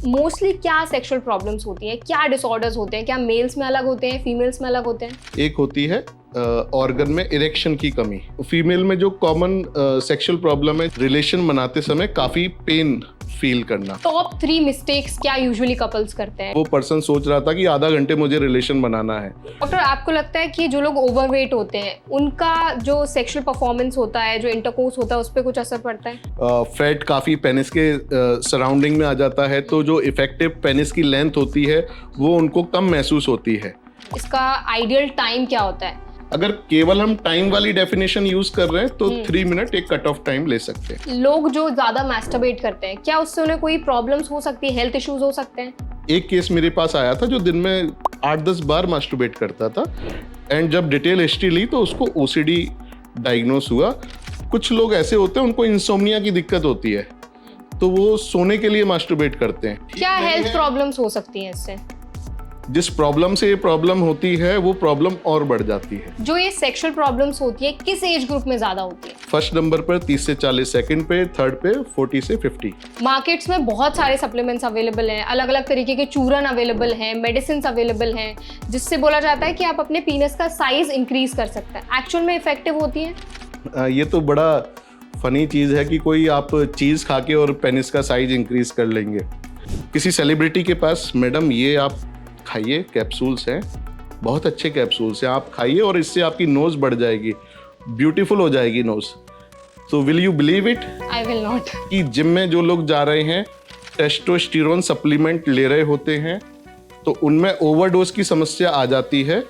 Mostly क्या sexual problems होती हैं, क्या डिसऑर्डर्स होते हैं, क्या मेल्स में अलग होते हैं, फीमेल्स में अलग होते हैं? एक होती है ऑर्गन में इरेक्शन की कमी। फीमेल में जो कॉमन सेक्सुअल प्रॉब्लम है, रिलेशन बनाते समय काफी पेन फील करना। टॉप 3 मिस्टेक्स क्या यूजुअली कपल्स करते हैं? वो पर्सन सोच रहा था कि आधा घंटे मुझे रिलेशन बनाना है। डॉक्टर, आपको लगता है कि जो लोग ओवरवेट होते हैं उनका जो सेक्सुअल परफॉर्मेंस होता है, जो इंटरकोर्स होता है, उस पर कुछ असर पड़ता है? फैट काफी पेनिस के सराउंडिंग में आ जाता है, तो जो इफेक्टिव पेनिस की लेंथ होती है वो उनको कम महसूस होती है। इसका आइडियल टाइम क्या होता है? अगर केवल हम टाइम वाली डेफिनेशन यूज कर रहे हैं तो 3 मिनट एक कट ऑफ टाइम ले सकते हैं। लोग जो ज्यादा मैस्टरबेट करते हैं, क्या उससे उन्हें कोई प्रॉब्लम्स हो सकती है, हेल्थ इश्यूज हो सकते हैं? एक केस मेरे पास आया था जो दिन में 8-10 बार मास्टरबेट करता था, एंड जब डिटेल हिस्ट्री ली तो उसको ओसीडी डायग्नोस हुआ। कुछ लोग ऐसे होते हैं उनको इंसोम्निया की दिक्कत होती है, तो वो सोने के लिए मास्टरबेट करते हैं। क्या हेल्थ प्रॉब्लम्स हो सकती हैं इससे? जिस प्रॉब्लम से ये प्रॉब्लम होती है वो प्रॉब्लम और बढ़ जाती है। जो ये सेक्सुअल प्रॉब्लम्स होती है किस एज ग्रुप में ज्यादा होती है? फर्स्ट नंबर पर 30 से 40, सेकंड पे, थर्ड पे 40 से 50। मार्केट्स में बहुत सारे सप्लीमेंट्स अवेलेबल हैं, अलग अलग तरीके के चूरन अवेलेबल हैं, मेडिसिन अवेलेबल हैं, जिससे बोला जाता है कि आप अपने पीनस का साइज इंक्रीज कर सकते हैं। एक्चुअल में इफेक्टिव होती है? ये तो बड़ा फनी चीज़ है कि कोई आप चीज़ खा के और पेनिस का साइज इंक्रीज कर लेंगे। किसी सेलिब्रिटी के पास, मैडम ये आप खाइए, कैप्सूल्स हैं, बहुत अच्छे कैप्सूल्स हैं, आप खाइए और इससे आपकी नोज बढ़ जाएगी, ब्यूटीफुल हो जाएगी नोज। तो will you believe it? I will not. कि जिम में जो लोग जा रहे हैं टेस्टोस्टेरोन सप्लीमेंट ले रहे होते हैं, तो उनमें ओवरडोज की समस्या आ जाती है,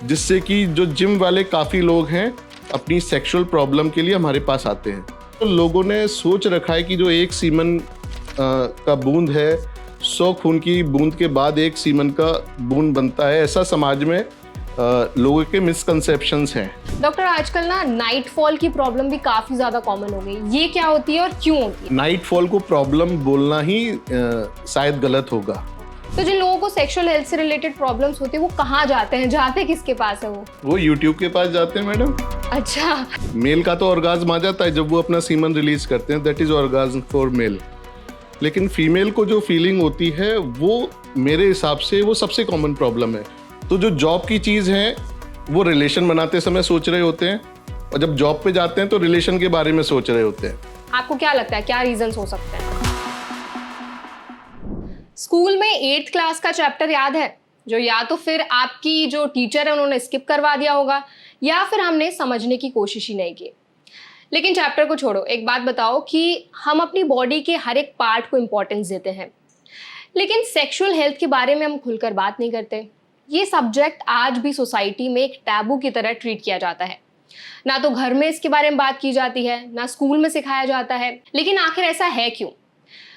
जिससे कि जो जिम वाले काफ़ी लोग हैं अपनी सेक्सुअल प्रॉब्लम के लिए हमारे पास आते हैं। तो लोगों ने सोच रखा है कि जो एक सीमन का बूंद है, 100 खून की बूंद के बाद एक सीमन का बूंद बनता है, ऐसा समाज में लोगों के मिसकंसेप्शंस हैं। डॉक्टर, आजकल ना नाइट फॉल की प्रॉब्लम भी काफी ज्यादा कॉमन हो गई, ये क्या होती है और क्यों होती है? नाइट फॉल को प्रॉब्लम बोलना ही शायद गलत होगा। तो जिन लोगों को सेक्सुअल हेल्थ से रिलेटेड प्रॉब्लम्स होती है वो कहाँ जाते हैं, जाते किसके पास है वो यूट्यूब के पास जाते हैं मैडम। अच्छा। मेल का तो ऑर्गाज्म आ जाता है जब वो अपना सीमन रिलीज करते हैं, that is orgasm for male. लेकिन फीमेल को जो फीलिंग होती है वो मेरे हिसाब से वो सबसे कॉमन प्रॉब्लम है। तो जो जॉब की चीज़ है वो रिलेशन बनाते समय सोच रहे होते हैं, और जब जॉब पे जाते हैं तो रिलेशन के बारे में सोच रहे होते हैं। आपको क्या लगता है क्या रीजंस हो सकते हैं? स्कूल में 8th क्लास का चैप्टर याद है, जो या तो फिर आपकी जो टीचर है उन्होंने स्किप करवा दिया होगा, या फिर हमने समझने की कोशिश ही नहीं की। लेकिन चैप्टर को छोड़ो, एक बात बताओ कि हम अपनी बॉडी के हर एक पार्ट को इंपॉर्टेंस देते हैं, लेकिन सेक्सुअल हेल्थ के बारे में हम खुलकर बात नहीं करते। ये सब्जेक्ट आज भी सोसाइटी में एक टैबू की तरह ट्रीट किया जाता है। ना तो घर में इसके बारे में बात की जाती है, ना स्कूल में सिखाया जाता है। लेकिन आखिर ऐसा है क्यों?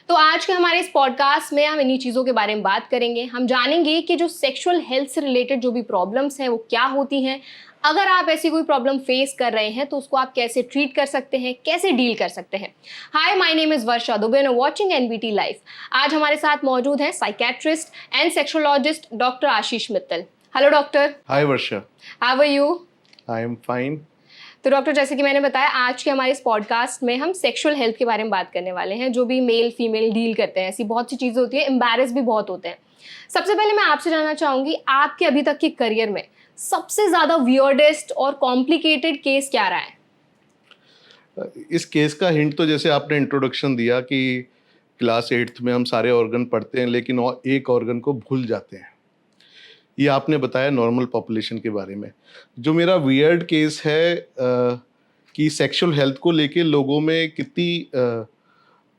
तो आज के हमारे इस पॉडकास्ट में हम इन्हीं चीज़ों के बारे में बात करेंगे। हम जानेंगे कि जो सेक्सुअल हेल्थ से रिलेटेड जो भी प्रॉब्लम्स हैं वो क्या होती हैं, अगर आप ऐसी कोई प्रॉब्लम फेस कर रहे हैं तो उसको आप कैसे ट्रीट कर सकते हैं, कैसे डील कर सकते हैं। Hi, my name is Varsha Dubey and watching NBT live. आज हमारे साथ मौजूद हैं psychiatrist and sexologist doctor Ashish Mittal. Hello doctor. Hi Varsha. How are you? I am fine. तो डॉक्टर, जैसे कि मैंने बताया, आज के हमारे इस पॉडकास्ट में हम सेक्सुअल हेल्थ के बारे में बात करने वाले हैं। जो भी मेल फीमेल डील करते हैं, ऐसी बहुत सी चीज़ें होती है, एम्बैरेस भी बहुत होते हैं। सबसे पहले मैं आपसे जानना चाहूँगी, आपके अभी तक के करियर में सबसे ज़्यादा वियर्डेस्ट और कॉम्प्लिकेटेड केस क्या रहा है? इस केस का हिंट तो जैसे आपने इंट्रोडक्शन दिया कि क्लास 8th में हम सारे ऑर्गन पढ़ते हैं लेकिन एक ऑर्गन को भूल जाते हैं, ये आपने बताया नॉर्मल पॉपुलेशन के बारे में। जो मेरा वियर्ड केस है कि सेक्सुअल हेल्थ को लेके लोगों में कितनी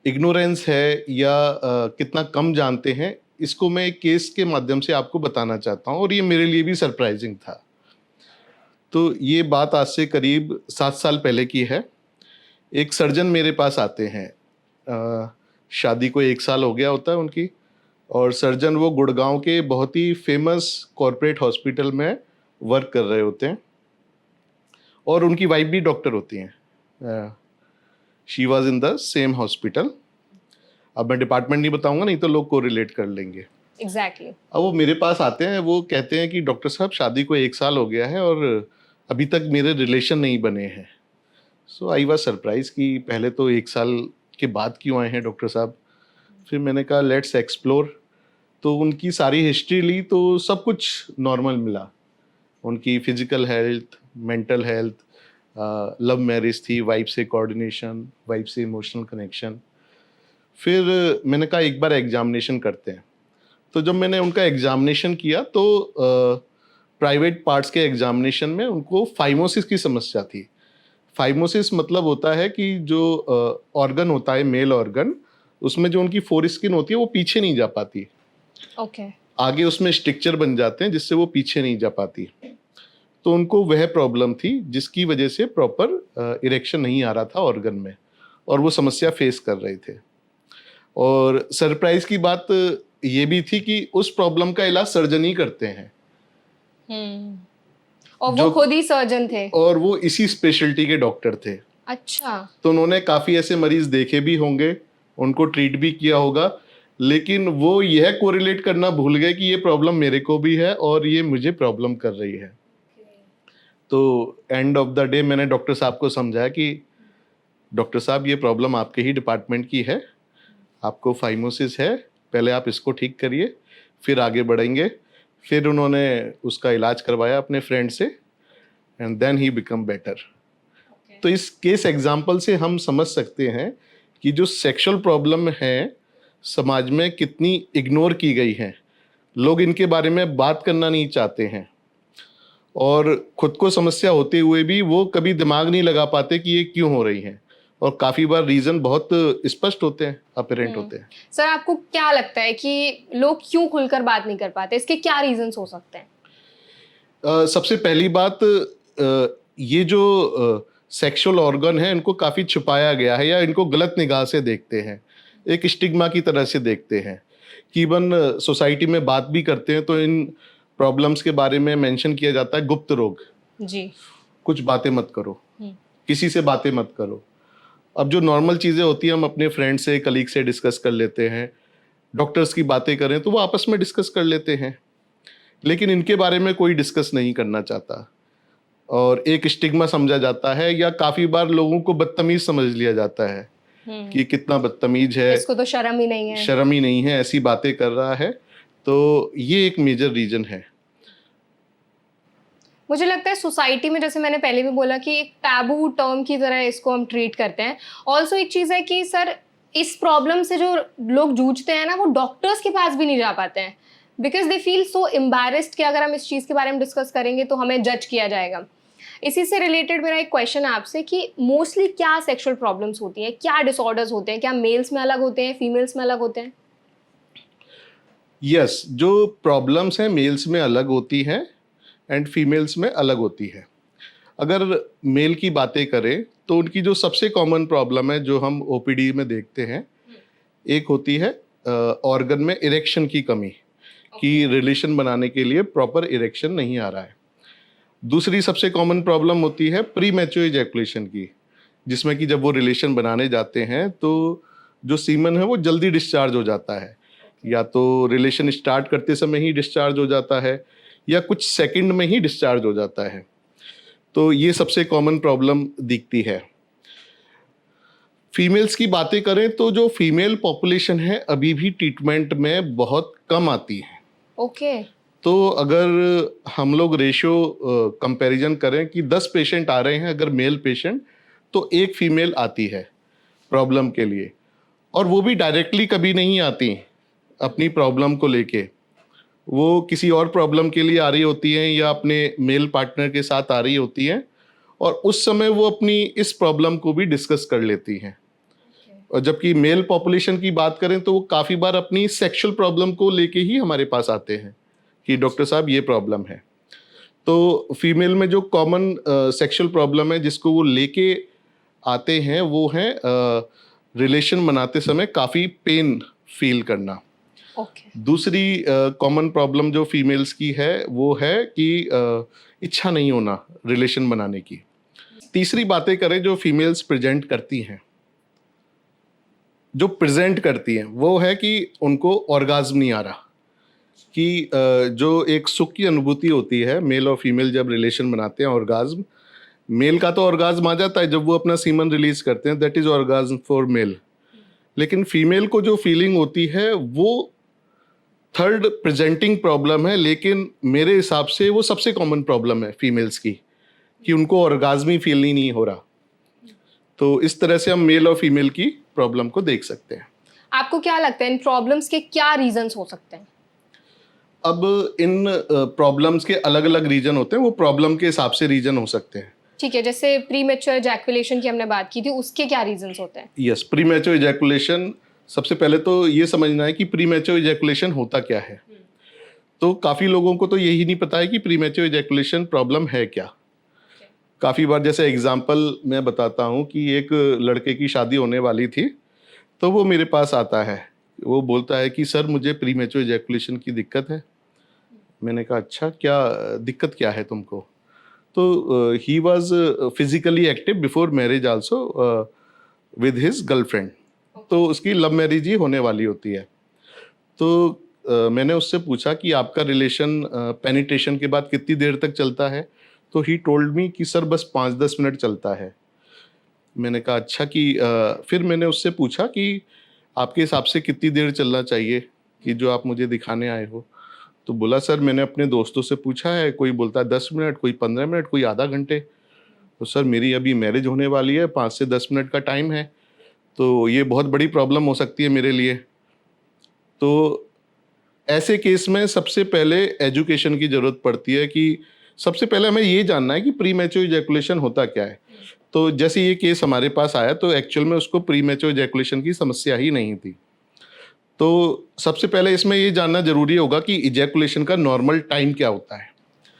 इग्नोरेंस है या कितना कम जानते हैं, इसको मैं एक केस के माध्यम से आपको बताना चाहता हूँ, और ये मेरे लिए भी सरप्राइजिंग था। तो ये बात आज से करीब 7 साल पहले की है। एक सर्जन मेरे पास आते हैं, शादी को 1 साल हो गया होता है उनकी, और सर्जन वो गुड़गांव के बहुत ही फेमस कॉरपोरेट हॉस्पिटल में वर्क कर रहे होते हैं, और उनकी वाइफ भी डॉक्टर होती हैं। She was in the same hospital. अब मैं डिपार्टमेंट नहीं बताऊंगा, नहीं तो लोग को रिलेट कर लेंगे। एग्जैक्टली। अब वो मेरे पास आते हैं, वो कहते हैं कि डॉक्टर साहब शादी को 1 साल हो गया है और अभी तक मेरे रिलेशन नहीं बने हैं। सो आई वाज सरप्राइज कि पहले तो 1 साल के बाद क्यों आए हैं डॉक्टर साहब। फिर मैंने कहा लेट्स एक्सप्लोर। तो उनकी सारी हिस्ट्री ली तो सब कुछ नॉर्मल मिला। उनकी physical health, mental health, love marriage थी, वाइफ से कोऑर्डिनेशन, वाइफ से इमोशनल कनेक्शन। फिर मैंने कहा एक बार एग्जामिनेशन करते हैं। तो जब मैंने उनका एग्जामिनेशन किया तो प्राइवेट पार्ट्स के एग्जामिनेशन में उनको फाइमोसिस की समस्या थी। फाइमोसिस मतलब होता है कि जो ऑर्गन होता है, मेल ऑर्गन, उसमें जो उनकी फोर स्किन होती है वो पीछे नहीं जा पाती। ओके। आगे उसमें स्ट्रक्चर बन जाते हैं जिससे वो पीछे नहीं जा पाती। तो उनको वह प्रॉब्लम थी जिसकी वजह से प्रॉपर इरेक्शन नहीं आ रहा था ऑर्गन में, और वो समस्या फेस कर रहे थे। और सरप्राइज की बात ये भी थी कि उस प्रॉब्लम का इलाज सर्जन ही करते हैं। और वो जो खुद ही सर्जन थे? और वो इसी स्पेशलिटी के डॉक्टर थे। अच्छा। तो उन्होंने काफ़ी ऐसे मरीज देखे भी होंगे, उनको ट्रीट भी किया होगा, लेकिन वो यह कोरिलेट करना भूल गए कि ये प्रॉब्लम मेरे को भी है और ये मुझे प्रॉब्लम कर रही है। तो एंड ऑफ द डे मैंने डॉक्टर साहब को समझाया कि डॉक्टर साहब ये प्रॉब्लम आपके ही डिपार्टमेंट की है, आपको फाइमोसिस है, पहले आप इसको ठीक करिए फिर आगे बढ़ेंगे। फिर उन्होंने उसका इलाज करवाया अपने फ्रेंड से, and then he become better. तो इस केस एग्जाम्पल से हम समझ सकते हैं कि जो सेक्सुअल प्रॉब्लम है समाज में कितनी इग्नोर की गई है। लोग इनके बारे में बात करना नहीं चाहते हैं, और खुद को समस्या होते हुए भी वो कभी दिमाग नहीं लगा पाते कि ये क्यों हो रही है, और काफ़ी बार रीज़न बहुत स्पष्ट होते हैं, अपेरेंट होते हैं। सर, आपको क्या लगता है कि लोग क्यों खुलकर बात नहीं कर पाते? इसके क्या रीजंस हो सकते हैं? सबसे पहली बात, ये जो सेक्सुअल ऑर्गन है इनको काफ़ी छुपाया गया है, या इनको गलत निगाह से देखते हैं, एक स्टिग्मा की तरह से देखते हैं कि इवन सोसाइटी में बात भी करते हैं तो इन प्रॉब्लम्स के बारे में मेंशन किया जाता है गुप्त रोग। जी। कुछ बातें मत करो, किसी से बातें मत करो। अब जो नॉर्मल चीज़ें होती हैं हम अपने फ्रेंड से, कलीग से डिस्कस कर लेते हैं, डॉक्टर्स की बातें करें तो वो आपस में डिस्कस कर लेते हैं, लेकिन इनके बारे में कोई डिस्कस नहीं करना चाहता, और एक स्टिग्मा समझा जाता है, या काफ़ी बार लोगों को बदतमीज समझ लिया जाता है कि कितना बदतमीज है, इसको तो शर्म ही नहीं है, शर्म ही नहीं है, ऐसी बातें कर रहा है। तो ये एक मेजर रीजन है। मुझे लगता है सोसाइटी में, जैसे मैंने पहले भी बोला, कि एक टैबू टर्म की तरह इसको हम ट्रीट करते हैं। ऑल्सो एक चीज़ है कि सर, इस प्रॉब्लम से जो लोग जूझते हैं ना, वो डॉक्टर्स के पास भी नहीं जा पाते हैं, because they feel so embarrassed कि अगर हम इस चीज़ के बारे में डिस्कस करेंगे तो हमें जज किया जाएगा। इसी से रिलेटेड मेरा एक क्वेश्चन है आपसे कि मोस्टली क्या सेक्सुअल प्रॉब्लम्स होती हैं, क्या डिसऑर्डर्स होते हैं, क्या मेल्स में अलग होते हैं, फीमेल्स में अलग होते हैं? यस, जो प्रॉब्लम्स हैं मेल्स में अलग होती हैं एंड फीमेल्स में अलग होती है। अगर मेल की बातें करें तो उनकी जो सबसे कॉमन प्रॉब्लम है जो हम ओपीडी में देखते हैं, एक होती है ऑर्गन में इरेक्शन की कमी, कि रिलेशन बनाने के लिए प्रॉपर इरेक्शन नहीं आ रहा है। दूसरी सबसे कॉमन प्रॉब्लम होती है प्री मैच्योर इजैकुलेशन की, जिसमें कि जब वो रिलेशन बनाने जाते हैं तो जो सीमन है वो जल्दी डिस्चार्ज हो जाता है, या तो रिलेशन स्टार्ट करते समय ही डिस्चार्ज हो जाता है, या कुछ सेकंड में ही डिस्चार्ज हो जाता है। तो ये सबसे कॉमन प्रॉब्लम दिखती है। फीमेल्स की बातें करें तो जो फीमेल पॉपुलेशन है अभी भी ट्रीटमेंट में बहुत कम आती है। ओके। तो अगर हम लोग रेशियो कंपैरिजन करें कि 10 पेशेंट आ रहे हैं अगर मेल पेशेंट, तो एक फीमेल आती है प्रॉब्लम के लिए, और वो भी डायरेक्टली कभी नहीं आती अपनी प्रॉब्लम को लेके। वो किसी और प्रॉब्लम के लिए आ रही होती हैं, या अपने मेल पार्टनर के साथ आ रही होती हैं, और उस समय वो अपनी इस प्रॉब्लम को भी डिस्कस कर लेती हैं। और जबकि मेल पॉपुलेशन की बात करें तो वो काफ़ी बार अपनी सेक्सुअल प्रॉब्लम को लेके ही हमारे पास आते हैं कि डॉक्टर साहब ये प्रॉब्लम है। तो फीमेल में जो कॉमन सेक्सुअल प्रॉब्लम है जिसको वो लेके आते हैं वो है रिलेशन बनाते समय काफ़ी पेन फील करना। दूसरी कॉमन प्रॉब्लम जो फीमेल्स की है वो है कि इच्छा नहीं होना रिलेशन बनाने की। तीसरी बातें करें जो फीमेल्स प्रेजेंट करती हैं, वो है कि उनको ऑर्गाज्म नहीं आ रहा, कि जो एक सुख की अनुभूति होती है मेल और फीमेल जब रिलेशन बनाते हैं, ऑर्गाज्म, मेल का तो ऑर्गाज्म आ जाता है जब वो अपना सीमन रिलीज करते हैं, that is orgasm for male. लेकिन फीमेल को जो फीलिंग होती है वो थर्ड प्रेजेंटिंग प्रॉब्लम है, लेकिन मेरे हिसाब से वो सबसे कॉमन प्रॉब्लम है फीमेल्स की, कि उनको ऑर्गाज्म फील ही नहीं हो रहा। तो इस तरह से हम मेल और फीमेल की प्रॉब्लम को देख सकते हैं। आपको क्या लगता है इन प्रॉब्लम्स के क्या रीजंस हो सकते हैं? अब इन प्रॉब्लम्स के अलग अलग रीजन होते हैं, वो प्रॉब्लम के हिसाब से रीजन हो सकते हैं। ठीक है, जैसे प्रीमेच्योर इजैकुलेशन की हमने बात की थी, उसके क्या रीजंस होते हैं? यस, प्रीमैच्योर इजैकुलेशन, सबसे पहले तो ये समझना है कि प्रीमैच्योर इजैकुलेशन होता क्या है। तो काफ़ी लोगों को तो यही नहीं पता है कि प्रीमैच्योर इजैकुलेशन प्रॉब्लम है क्या। काफ़ी बार, जैसे एग्जांपल मैं बताता हूँ कि एक लड़के की शादी होने वाली थी, तो वो मेरे पास आता है, वो बोलता है कि सर मुझे प्रीमैच्योर इजैकुलेशन की दिक्कत है। मैंने कहा अच्छा, क्या दिक्कत क्या है तुमको? तो he was physically active before marriage also with his girlfriend. तो उसकी लव मैरिज ही होने वाली होती है। तो मैंने उससे पूछा कि आपका रिलेशन पेनिट्रेशन के बाद कितनी देर तक चलता है? तो ही टोल्ड मी कि सर बस 5-10 मिनट चलता है। मैंने कहा अच्छा, कि फिर मैंने उससे पूछा कि आपके हिसाब से कितनी देर चलना चाहिए कि जो आप मुझे दिखाने आए हो? तो बोला सर मैंने अपने दोस्तों से पूछा है, कोई बोलता है 10 मिनट, कोई 15 मिनट, कोई आधा घंटे। तो सर मेरी अभी मैरिज होने वाली है, 5 से 10 मिनट का टाइम है, तो ये बहुत बड़ी प्रॉब्लम हो सकती है मेरे लिए। तो ऐसे केस में सबसे पहले एजुकेशन की ज़रूरत पड़ती है कि सबसे पहले हमें ये जानना है कि प्रीमैच्योर इजैकुलेशन होता क्या है। तो जैसे ये केस हमारे पास आया, तो एक्चुअल में उसको प्रीमैच्योर इजैकुलेशन की समस्या ही नहीं थी। तो सबसे पहले इसमें ये जानना ज़रूरी होगा कि इजैकुलेशन का नॉर्मल टाइम क्या होता है।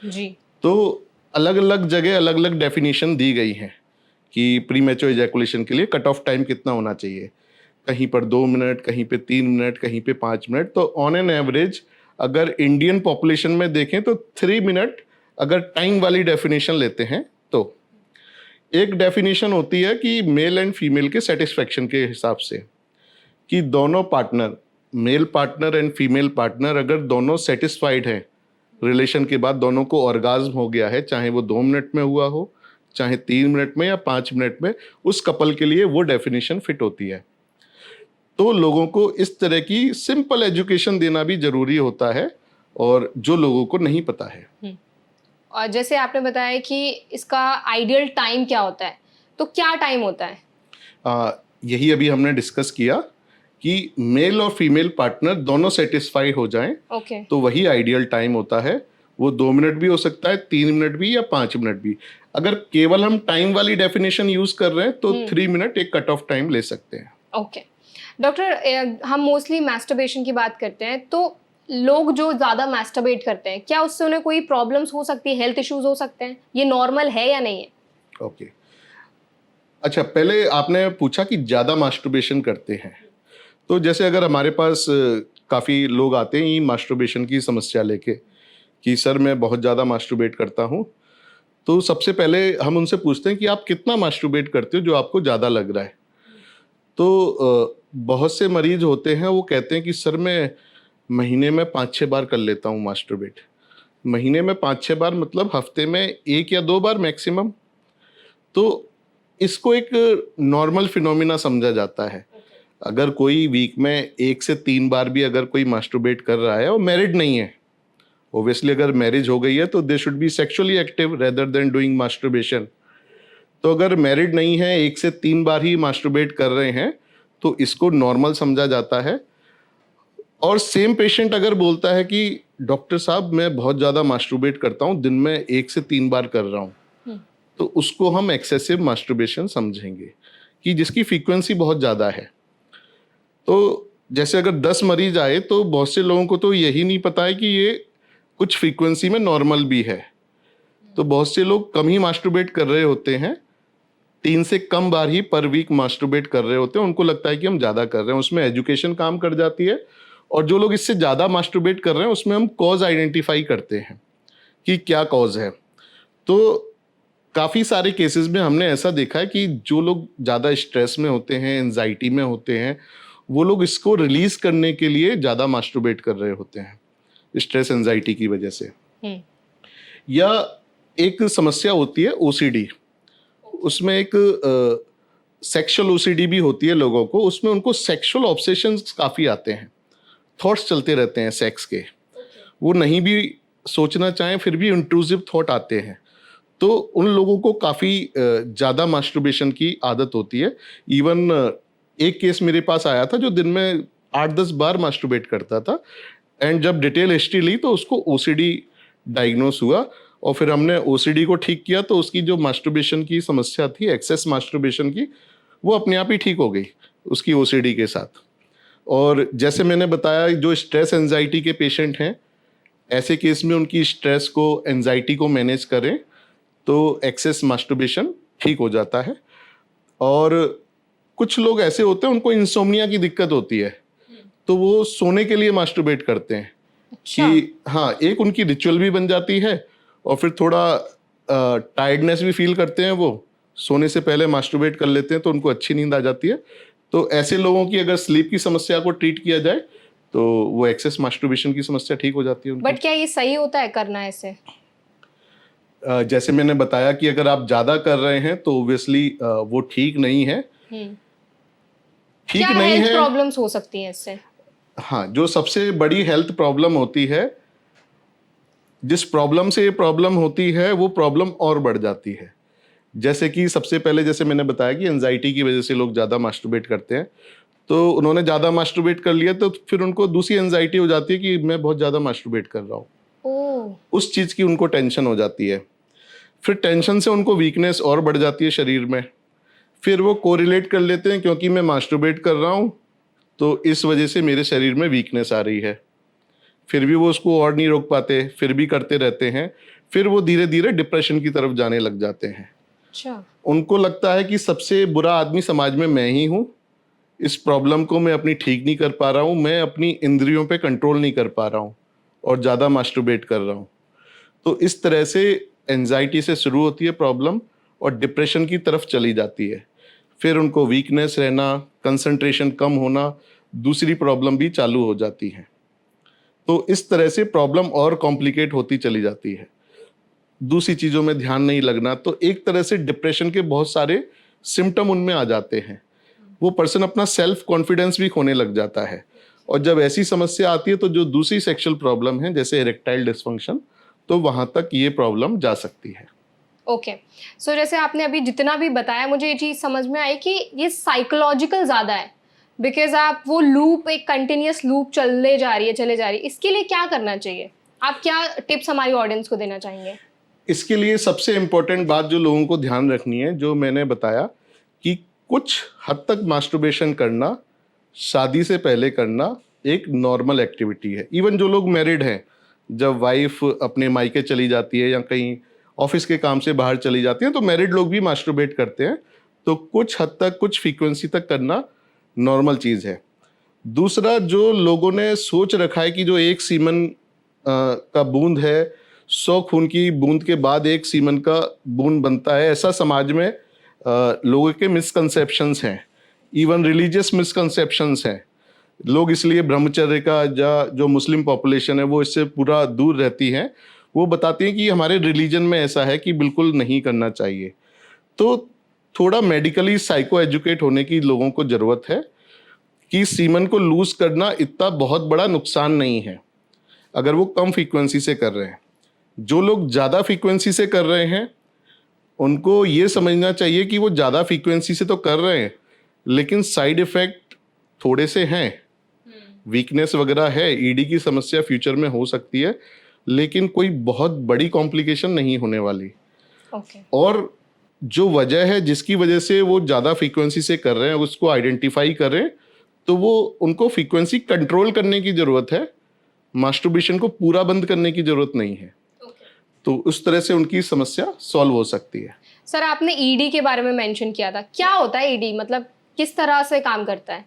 जी। तो अलग अलग जगह अलग अलग डेफिनेशन दी गई हैं कि प्रीमैच्योर इजैकुलेशन के लिए कट ऑफ टाइम कितना होना चाहिए। कहीं पर 2 मिनट, कहीं पे 3 मिनट, कहीं पे 5 मिनट। तो ऑन एन एवरेज अगर इंडियन पॉपुलेशन में देखें तो 3 मिनट अगर टाइम वाली डेफिनेशन लेते हैं तो। एक डेफिनेशन होती है कि मेल एंड फीमेल के सेटिस्फेक्शन के हिसाब से, कि दोनों partner, male partner and female partner, अगर दोनों सेटिस्फाइड हैं, रिलेशन के बाद दोनों को ऑर्गाज्म हो गया है, चाहे वो 2 मिनट में हुआ हो, चाहे 3 मिनट में या 5 मिनट में, उस कपल के लिए वो डेफिनेशन फिट होती है। तो लोगों को इस तरह की सिंपल एजुकेशन देना भी ज़रूरी होता है, और जो लोगों को नहीं पता है। और जैसे आपने बताया कि इसका आइडियल टाइम क्या होता है, तो क्या टाइम होता है? यही अभी हमने डिस्कस किया कि मेल और फीमेल पार्टनर दोनों सेटिस्फाई हो जाएं, ओके। तो वही आइडियल टाइम होता है। वो 2 मिनट भी हो सकता है, 3 मिनट भी, या 5 मिनट भी। अगर केवल हम टाइम वाली डेफिनेशन यूज कर रहे हैं तो 3 मिनट एक कट ऑफ टाइम ले सकते हैं। ओके डॉक्टर, हम मोस्टली मैस्टरबेशन की बात करते हैं, तो लोग जो ज़्यादा मैस्टरबेट करते हैं, क्या उससे उन्हें कोई प्रॉब्लम्स हो सकती है, हेल्थ इश्यूज हो सकते हैं? ये नॉर्मल है या नहीं है? ओके, अच्छा, पहले आपने पूछा कि ज़्यादा मास्टरबेशन करते हैं। तो जैसे अगर हमारे पास काफ़ी लोग आते हैं मास्टरबेशन की समस्या लेके कि सर मैं बहुत ज़्यादा मास्टरबेट करता हूँ, तो सबसे पहले हम उनसे पूछते हैं कि आप कितना मास्टरबेट करते हो जो आपको ज़्यादा लग रहा है। तो बहुत से मरीज होते हैं, वो कहते हैं कि सर मैं महीने में 5-6 बार कर लेता हूँ मास्टरबेट। महीने में 5-6 बार मतलब हफ्ते में 1 या 2 बार मैक्सिमम। तो इसको एक नॉर्मल फिनोमिना समझा जाता है। अगर कोई वीक में 1 से 3 बार भी अगर कोई मास्टरबेट कर रहा है और मैरिड नहीं है, ऑब्वियसली अगर मैरिज हो गई है तो they should be sexually active rather than doing masturbation. तो अगर मैरिड नहीं है, 1 से 3 बार ही मास्टरबेट कर रहे हैं, तो इसको नॉर्मल समझा जाता है। और सेम पेशेंट अगर बोलता है कि डॉक्टर साहब मैं बहुत ज़्यादा मास्टरबेट करता हूँ, दिन में 1 से 3 बार कर रहा हूँ, तो उसको हम एक्सेसिव मास्टरबेशन समझेंगे, कि जिसकी फ्रीक्वेंसी बहुत ज़्यादा है। तो जैसे अगर 10 मरीज आए तो बहुत से लोगों को तो यही नहीं पता है कि ये कुछ फ्रीक्वेंसी में नॉर्मल भी है। तो बहुत से लोग कम ही मास्टरबेट कर रहे होते हैं, 3 से कम बार ही पर वीक मास्टरबेट कर रहे होते हैं। उनको लगता है कि हम ज़्यादा कर रहे हैं, उसमें एजुकेशन काम कर जाती है। और जो लोग इससे ज़्यादा मास्टरबेट कर रहे हैं, उसमें हम कॉज आइडेंटिफाई करते हैं कि क्या कॉज है। तो काफ़ी सारे केसेस में हमने ऐसा देखा है कि जो लोग ज़्यादा स्ट्रेस में होते हैं, एंजाइटी में होते हैं, वो लोग इसको रिलीज करने के लिए ज़्यादा मास्टरबेट कर रहे होते हैं, स्ट्रेस एंजाइटी की वजह से। या एक समस्या होती है ओसीडी, उसमें एक सेक्सुअल ओसीडी भी होती है लोगों को, उसमें उनको सेक्सुअल ऑब्सेशंस काफ़ी आते हैं, थॉट्स चलते रहते हैं सेक्स के, वो नहीं भी सोचना चाहें फिर भी इंट्रूसिव थॉट आते हैं। तो उन लोगों को काफ़ी ज़्यादा मास्टरबेशन की आदत होती है। इवन एक केस मेरे पास आया था जो दिन में 8-10 बार मास्टरबेट करता था, एंड जब डिटेल हिस्ट्री ली तो उसको ओसीडी डायग्नोस हुआ, और फिर हमने ओसीडी को ठीक किया तो उसकी जो मास्टरबेशन की समस्या थी, एक्सेस मास्टरबेशन की, वो अपने आप ही ठीक हो गई उसकी ओसीडी के साथ। और जैसे मैंने बताया, जो स्ट्रेस एंजाइटी के पेशेंट हैं, ऐसे केस में उनकी स्ट्रेस को, एंजाइटी को मैनेज करें तो एक्सेस मास्टरबेशन ठीक हो जाता है। और कुछ लोग ऐसे होते हैं उनको इंसोम्निया की दिक्कत होती है, तो वो सोने के लिए मास्टरबेट करते हैं। अच्छा। कि हाँ, एक उनकी रिचुअल भी बन जाती है, और फिर थोड़ा टायर्डनेस भी फील करते हैं, वो सोने से पहले मास्टरबेट कर लेते हैं तो उनको अच्छी नींद आ जाती है। तो ऐसे लोगों की अगर स्लीप की समस्या को ट्रीट किया जाए तो वो एक्सेस मास्टरबेशन की समस्या ठीक हो जाती है उनकी। बट क्या ये सही होता है करना ऐसे? जैसे मैंने बताया कि अगर आप ज़्यादा कर रहे हैं तो ऑब्वियसली वो ठीक नहीं है। हम्म। ठीक क्या नहीं हेल्थ है। प्रॉब्लम्स हो सकती हैं इससे? हाँ, जो सबसे बड़ी हेल्थ प्रॉब्लम होती है, जिस प्रॉब्लम से ये प्रॉब्लम होती है वो प्रॉब्लम और बढ़ जाती है। जैसे कि सबसे पहले, जैसे मैंने बताया कि एंजाइटी की वजह से लोग ज़्यादा मास्टरबेट करते हैं, तो उन्होंने ज़्यादा मास्टरबेट कर लिया तो फिर उनको दूसरी एंजाइटी हो जाती है कि मैं बहुत ज़्यादा मास्टरबेट कर रहा हूँ, ओह। उस चीज़ की उनको टेंशन हो जाती है। फिर टेंशन से उनको वीकनेस और बढ़ जाती है शरीर में। फिर वो कोरिलेट कर लेते हैं, क्योंकि मैं मास्टरबेट कर रहा हूँ तो इस वजह से मेरे शरीर में वीकनेस आ रही है। फिर भी वो उसको और नहीं रोक पाते, फिर भी करते रहते हैं। फिर वो धीरे धीरे डिप्रेशन की तरफ जाने लग जाते हैं। अच्छा। उनको लगता है कि सबसे बुरा आदमी समाज में मैं ही हूँ, इस प्रॉब्लम को मैं अपनी ठीक नहीं कर पा रहा हूँ, मैं अपनी इंद्रियों पे कंट्रोल नहीं कर पा रहा हूँ और ज़्यादा मास्टरबेट कर रहा हूँ। तो इस तरह से एंजाइटी से शुरू होती है प्रॉब्लम और डिप्रेशन की तरफ चली जाती है। फिर उनको वीकनेस रहना, कंसंट्रेशन कम होना, दूसरी प्रॉब्लम भी चालू हो जाती है। तो इस तरह से प्रॉब्लम और कॉम्प्लिकेट होती चली जाती है। दूसरी चीज़ों में ध्यान नहीं लगना, तो एक तरह से डिप्रेशन के बहुत सारे सिम्टम उनमें आ जाते हैं। वो पर्सन अपना सेल्फ कॉन्फिडेंस भी खोने लग जाता है। और जब ऐसी समस्या आती है तो जो दूसरी सेक्सुअल प्रॉब्लम है, जैसे इरेक्टाइल डिसफंक्शन, तो वहाँ तक ये प्रॉब्लम जा सकती है। ओके। सो जैसे आपने अभी जितना भी बताया, मुझे ये चीज़ समझ में आई कि ये साइकोलॉजिकल ज़्यादा है, बिकॉज आप वो लूप, एक कंटिन्यूस लूप चले जा रही है। इसके लिए क्या करना चाहिए? आप क्या टिप्स हमारी ऑडियंस को देना चाहेंगे? इसके लिए सबसे इम्पोर्टेंट बात जो लोगों को ध्यान रखनी है, जो मैंने बताया कि कुछ हद तक मास्टरबेशन करना, शादी से पहले करना एक नॉर्मल एक्टिविटी है। इवन जो लोग मैरिड हैं, जब वाइफ अपने मायके चली जाती है या कहीं ऑफिस के काम से बाहर चली जाती है, तो मैरिड लोग भी मास्टरबेट करते हैं। तो कुछ हद तक, कुछ फ्रीक्वेंसी तक करना नॉर्मल चीज़ है। दूसरा, जो लोगों ने सोच रखा है कि जो एक सीमन का बूंद है, 100 खून की बूंद के बाद एक सीमन का बूंद बनता है, ऐसा समाज में लोगों के मिसकंसेप्शंस हैं। इवन रिलीजियस मिसकंसेप्शंस हैं। लोग इसलिए ब्रह्मचर्य का, जो मुस्लिम पॉपुलेशन है वो इससे पूरा दूर रहती है। वो बताती हैं कि हमारे रिलीजन में ऐसा है कि बिल्कुल नहीं करना चाहिए। तो थोड़ा मेडिकली साइको एजुकेट होने की लोगों को ज़रूरत है कि सीमन को लूज करना इतना बहुत बड़ा नुकसान नहीं है अगर वो कम फ्रीक्वेंसी से कर रहे हैं। जो लोग ज़्यादा फ्रीक्वेंसी से कर रहे हैं, उनको ये समझना चाहिए कि वो ज़्यादा फ्रीक्वेंसी से तो कर रहे हैं, लेकिन साइड इफ़ेक्ट थोड़े से हैं। वीकनेस वगैरह है, ईडी की समस्या फ्यूचर में हो सकती है, लेकिन कोई बहुत बड़ी कॉम्प्लिकेशन नहीं होने वाली। ओके। और जो वजह है जिसकी वजह से वो ज़्यादा फ्रीक्वेंसी से कर रहे हैं, उसको आइडेंटिफाई करें, तो वो उनको फ्रीक्वेंसी कंट्रोल करने की ज़रूरत है, मास्टरबेशन को पूरा बंद करने की ज़रूरत नहीं है। तो उस तरह से उनकी समस्या सॉल्व हो सकती है। सर, आपने ईडी के बारे में मेंशन किया था, क्या होता है ईडी? मतलब किस तरह से काम करता है?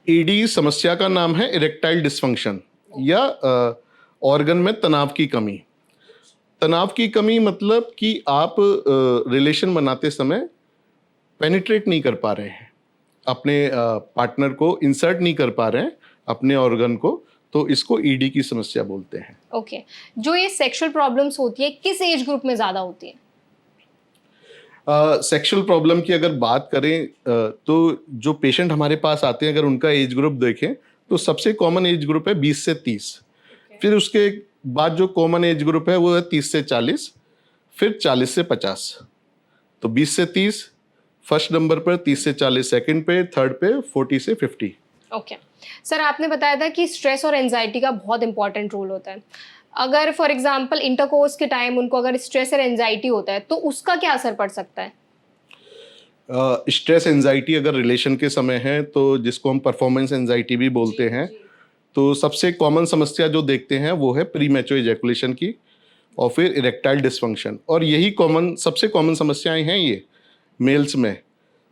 ईडी समस्या का नाम है इरेक्टाइल डिसफंक्शन, या ऑर्गन में तनाव की कमी। तनाव की कमी मतलब कि आप रिलेशन बनाते समय पेनिट्रेट नहीं कर पा रहे हैं, अपने पार्टनर को इंसर्ट नहीं कर पा रहे हैं अपने ऑर्गन को, तो इसको ईडी की समस्या बोलते हैं। ओके। जो ये सेक्सुअल प्रॉब्लम्स होती है, किस एज ग्रुप में ज़्यादा होती है? सेक्सुअल प्रॉब्लम की अगर बात करें तो जो पेशेंट हमारे पास आते हैं अगर उनका एज ग्रुप देखें तो सबसे कॉमन एज ग्रुप है 20 से 30। फिर उसके बाद जो कॉमन एज ग्रुप है वो है 30 से 40, फिर 40 से 50। तो 20 से 30 फर्स्ट नंबर पर, 30 से 40 सेकंड पे, थर्ड पे, 40 से 50। ओके सर, आपने बताया था कि स्ट्रेस और एंजाइटी का बहुत इंपॉर्टेंट रोल होता है। अगर फॉर एग्जांपल इंटरकोर्स के टाइम उनको अगर स्ट्रेस और एंजाइटी होता है तो उसका क्या असर पड़ सकता है? स्ट्रेस एंजाइटी अगर रिलेशन के समय है तो जिसको हम परफॉर्मेंस एंजाइटी भी बोलते हैं, तो सबसे कॉमन समस्या जो देखते हैं वो है प्री मैच्योर इजैकुलेशन की और फिर इरेक्टाइल डिसफंक्शन। और यही सबसे कॉमन समस्याएं हैं ये मेल्स में।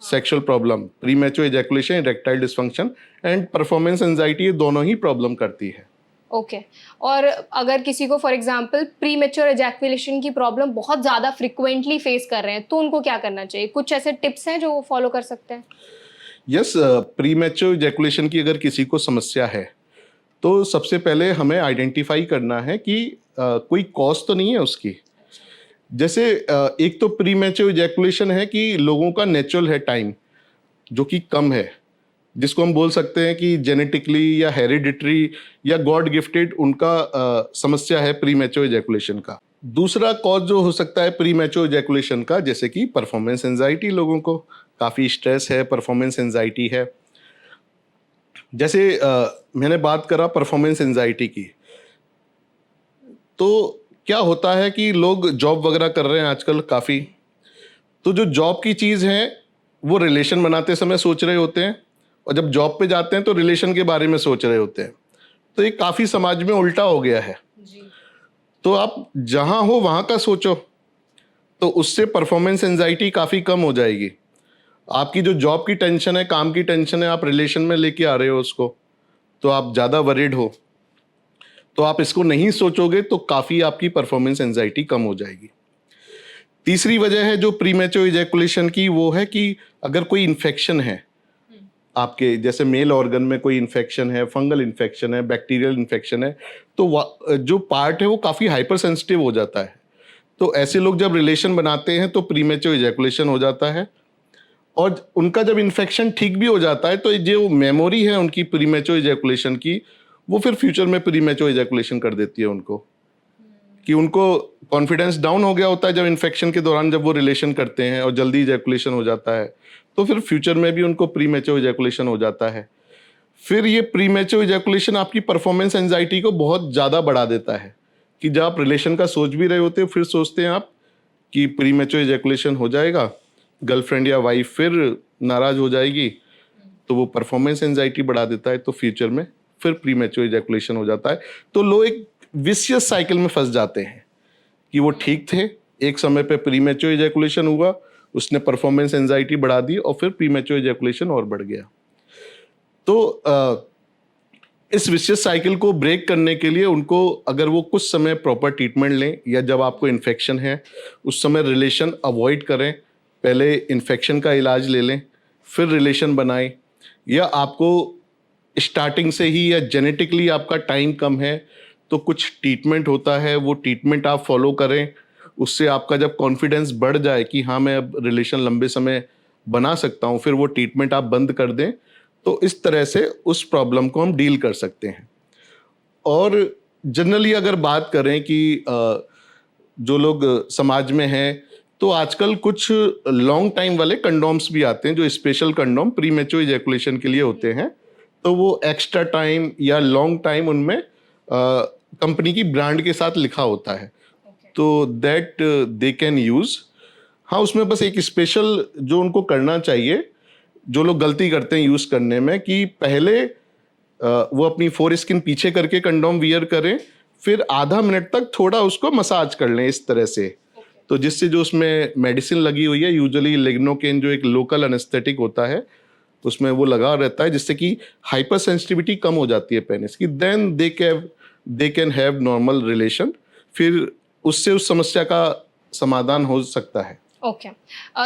Sexual problem, pre mature ejaculation, erectile dysfunction and performance anxiety, ये दोनों ही प्रॉब्लम करती है। ओके और अगर किसी को for example pre mature ejaculation की प्रॉब्लम बहुत ज़्यादा फ्रिक्वेंटली फेस कर रहे हैं तो उनको क्या करना चाहिए? कुछ ऐसे टिप्स हैं जो वो फॉलो कर सकते हैं? यस, प्री मैच्योर इजैकुलेशन की अगर किसी को समस्या है तो सबसे पहले हमें आइडेंटिफाई करना है कि कोई कॉज तो नहीं है उसकी। जैसे एक तो प्री मैच्योर इजैकुलेशन है कि लोगों का नेचुरल है टाइम जो कि कम है, जिसको हम बोल सकते हैं कि जेनेटिकली या हेरिडिटरी या गॉड गिफ्टेड उनका समस्या है प्री मैच्योर इजैकुलेशन का। दूसरा कॉज जो हो सकता है प्री मैच्योर इजैकुलेशन का, जैसे कि परफॉर्मेंस एंजाइटी, लोगों को काफ़ी स्ट्रेस है, परफॉर्मेंस एंजाइटी है। जैसे मैंने बात करा परफॉर्मेंस एंजाइटी की, तो क्या होता है कि लोग जॉब वगैरह कर रहे हैं आजकल काफ़ी, तो जो जॉब की चीज़ है वो रिलेशन बनाते समय सोच रहे होते हैं और जब जॉब पे जाते हैं तो रिलेशन के बारे में सोच रहे होते हैं। तो ये काफ़ी समाज में उल्टा हो गया है। तो आप जहाँ हो वहाँ का सोचो, तो उससे परफॉर्मेंस एंजाइटी काफ़ी कम हो जाएगी। आपकी जो जॉब की टेंशन है, काम की टेंशन है, आप रिलेशन में लेके आ रहे हो उसको, तो आप ज़्यादा वरीड हो। तो आप इसको नहीं सोचोगे तो काफ़ी आपकी परफॉर्मेंस एंजाइटी कम हो जाएगी। तीसरी वजह है जो प्रीमैच्योर इजैकुलेशन की, वो है कि अगर कोई इन्फेक्शन है आपके, जैसे मेल ऑर्गन में कोई इन्फेक्शन है, फंगल इन्फेक्शन है, बैक्टीरियल इन्फेक्शन है, तो जो पार्ट है वो काफ़ी हाइपर सेंसिटिव हो जाता है। तो ऐसे लोग जब रिलेशन बनाते हैं तो प्रीमैच्योर इजैकुलेशन हो जाता है। और उनका जब इन्फेक्शन ठीक भी हो जाता है तो जो मेमोरी है उनकी प्रीमैच्योर इजैकुलेशन की, वो फिर फ्यूचर में प्रीमैच्योर इजैकुलेशन कर देती है उनको, कि उनको कॉन्फिडेंस डाउन हो गया होता है जब इन्फेक्शन के दौरान जब वो रिलेशन करते हैं और जल्दी इजैकुलेशन हो जाता है, तो फिर फ्यूचर में भी उनको प्रीमैच्योर इजैकुलेशन हो जाता है। फिर ये प्रीमैच्योर इजैकुलेशन आपकी परफॉर्मेंस एंजाइटी को बहुत ज़्यादा बढ़ा देता है, कि जब आप रिलेशन का सोच भी रहे होते हो फिर सोचते हैं आप कि प्रीमैच्योर इजैकुलेशन हो जाएगा, गर्लफ्रेंड या वाइफ फिर नाराज़ हो जाएगी, तो वो परफॉर्मेंस एंजाइटी बढ़ा देता है, तो फ्यूचर में फिर प्रीमैच्योर इजैकुलेशन हो जाता है। तो लोग एक विशियस साइकिल में फंस जाते हैं कि वो ठीक थे, एक समय पे प्रीमैच्योर इजैकुलेशन हुआ, उसने परफॉर्मेंस एंजाइटी बढ़ा दी और फिर प्रीमैच्योर इजैकुलेशन और बढ़ गया। तो इस विशियस साइकिल को ब्रेक करने के लिए उनको, अगर वो कुछ समय प्रॉपर ट्रीटमेंट लें या जब आपको इन्फेक्शन है उस समय रिलेशन अवॉइड करें, पहले इन्फेक्शन का इलाज ले लें फिर रिलेशन बनाएं, या आपको स्टार्टिंग से ही या जेनेटिकली आपका टाइम कम है तो कुछ ट्रीटमेंट होता है, वो ट्रीटमेंट आप फॉलो करें। उससे आपका जब कॉन्फिडेंस बढ़ जाए कि हाँ मैं अब रिलेशन लंबे समय बना सकता हूँ, फिर वो ट्रीटमेंट आप बंद कर दें। तो इस तरह से उस प्रॉब्लम को हम डील कर सकते हैं। और जनरली अगर बात करें कि जो लोग समाज में हैं, तो आजकल कुछ लॉन्ग टाइम वाले कंडोम्स भी आते हैं जो special condom pre mature ejaculation के लिए होते हैं। तो वो एक्स्ट्रा टाइम या लॉन्ग टाइम उनमें कंपनी की ब्रांड के साथ लिखा होता है, तो दैट दे कैन यूज़। हाँ, उसमें बस एक स्पेशल जो उनको करना चाहिए, जो लोग गलती करते हैं यूज़ करने में, कि पहले वो अपनी फोर स्किन पीछे करके कंडोम वियर करें, फिर आधा मिनट तक थोड़ा उसको मसाज कर लें इस तरह से। तो जिससे जो उसमें मेडिसिन लगी हुई है, यूजुअली लिग्नोकेन जो एक लोकल एनेस्थेटिक होता है, उसमें वो लगा रहता है, जिससे कि हाइपर सेंसिटिविटी कम हो जाती है पेनिस की। Then they can have normal relation, फिर उससे उस समस्या का समाधान हो सकता है। ओके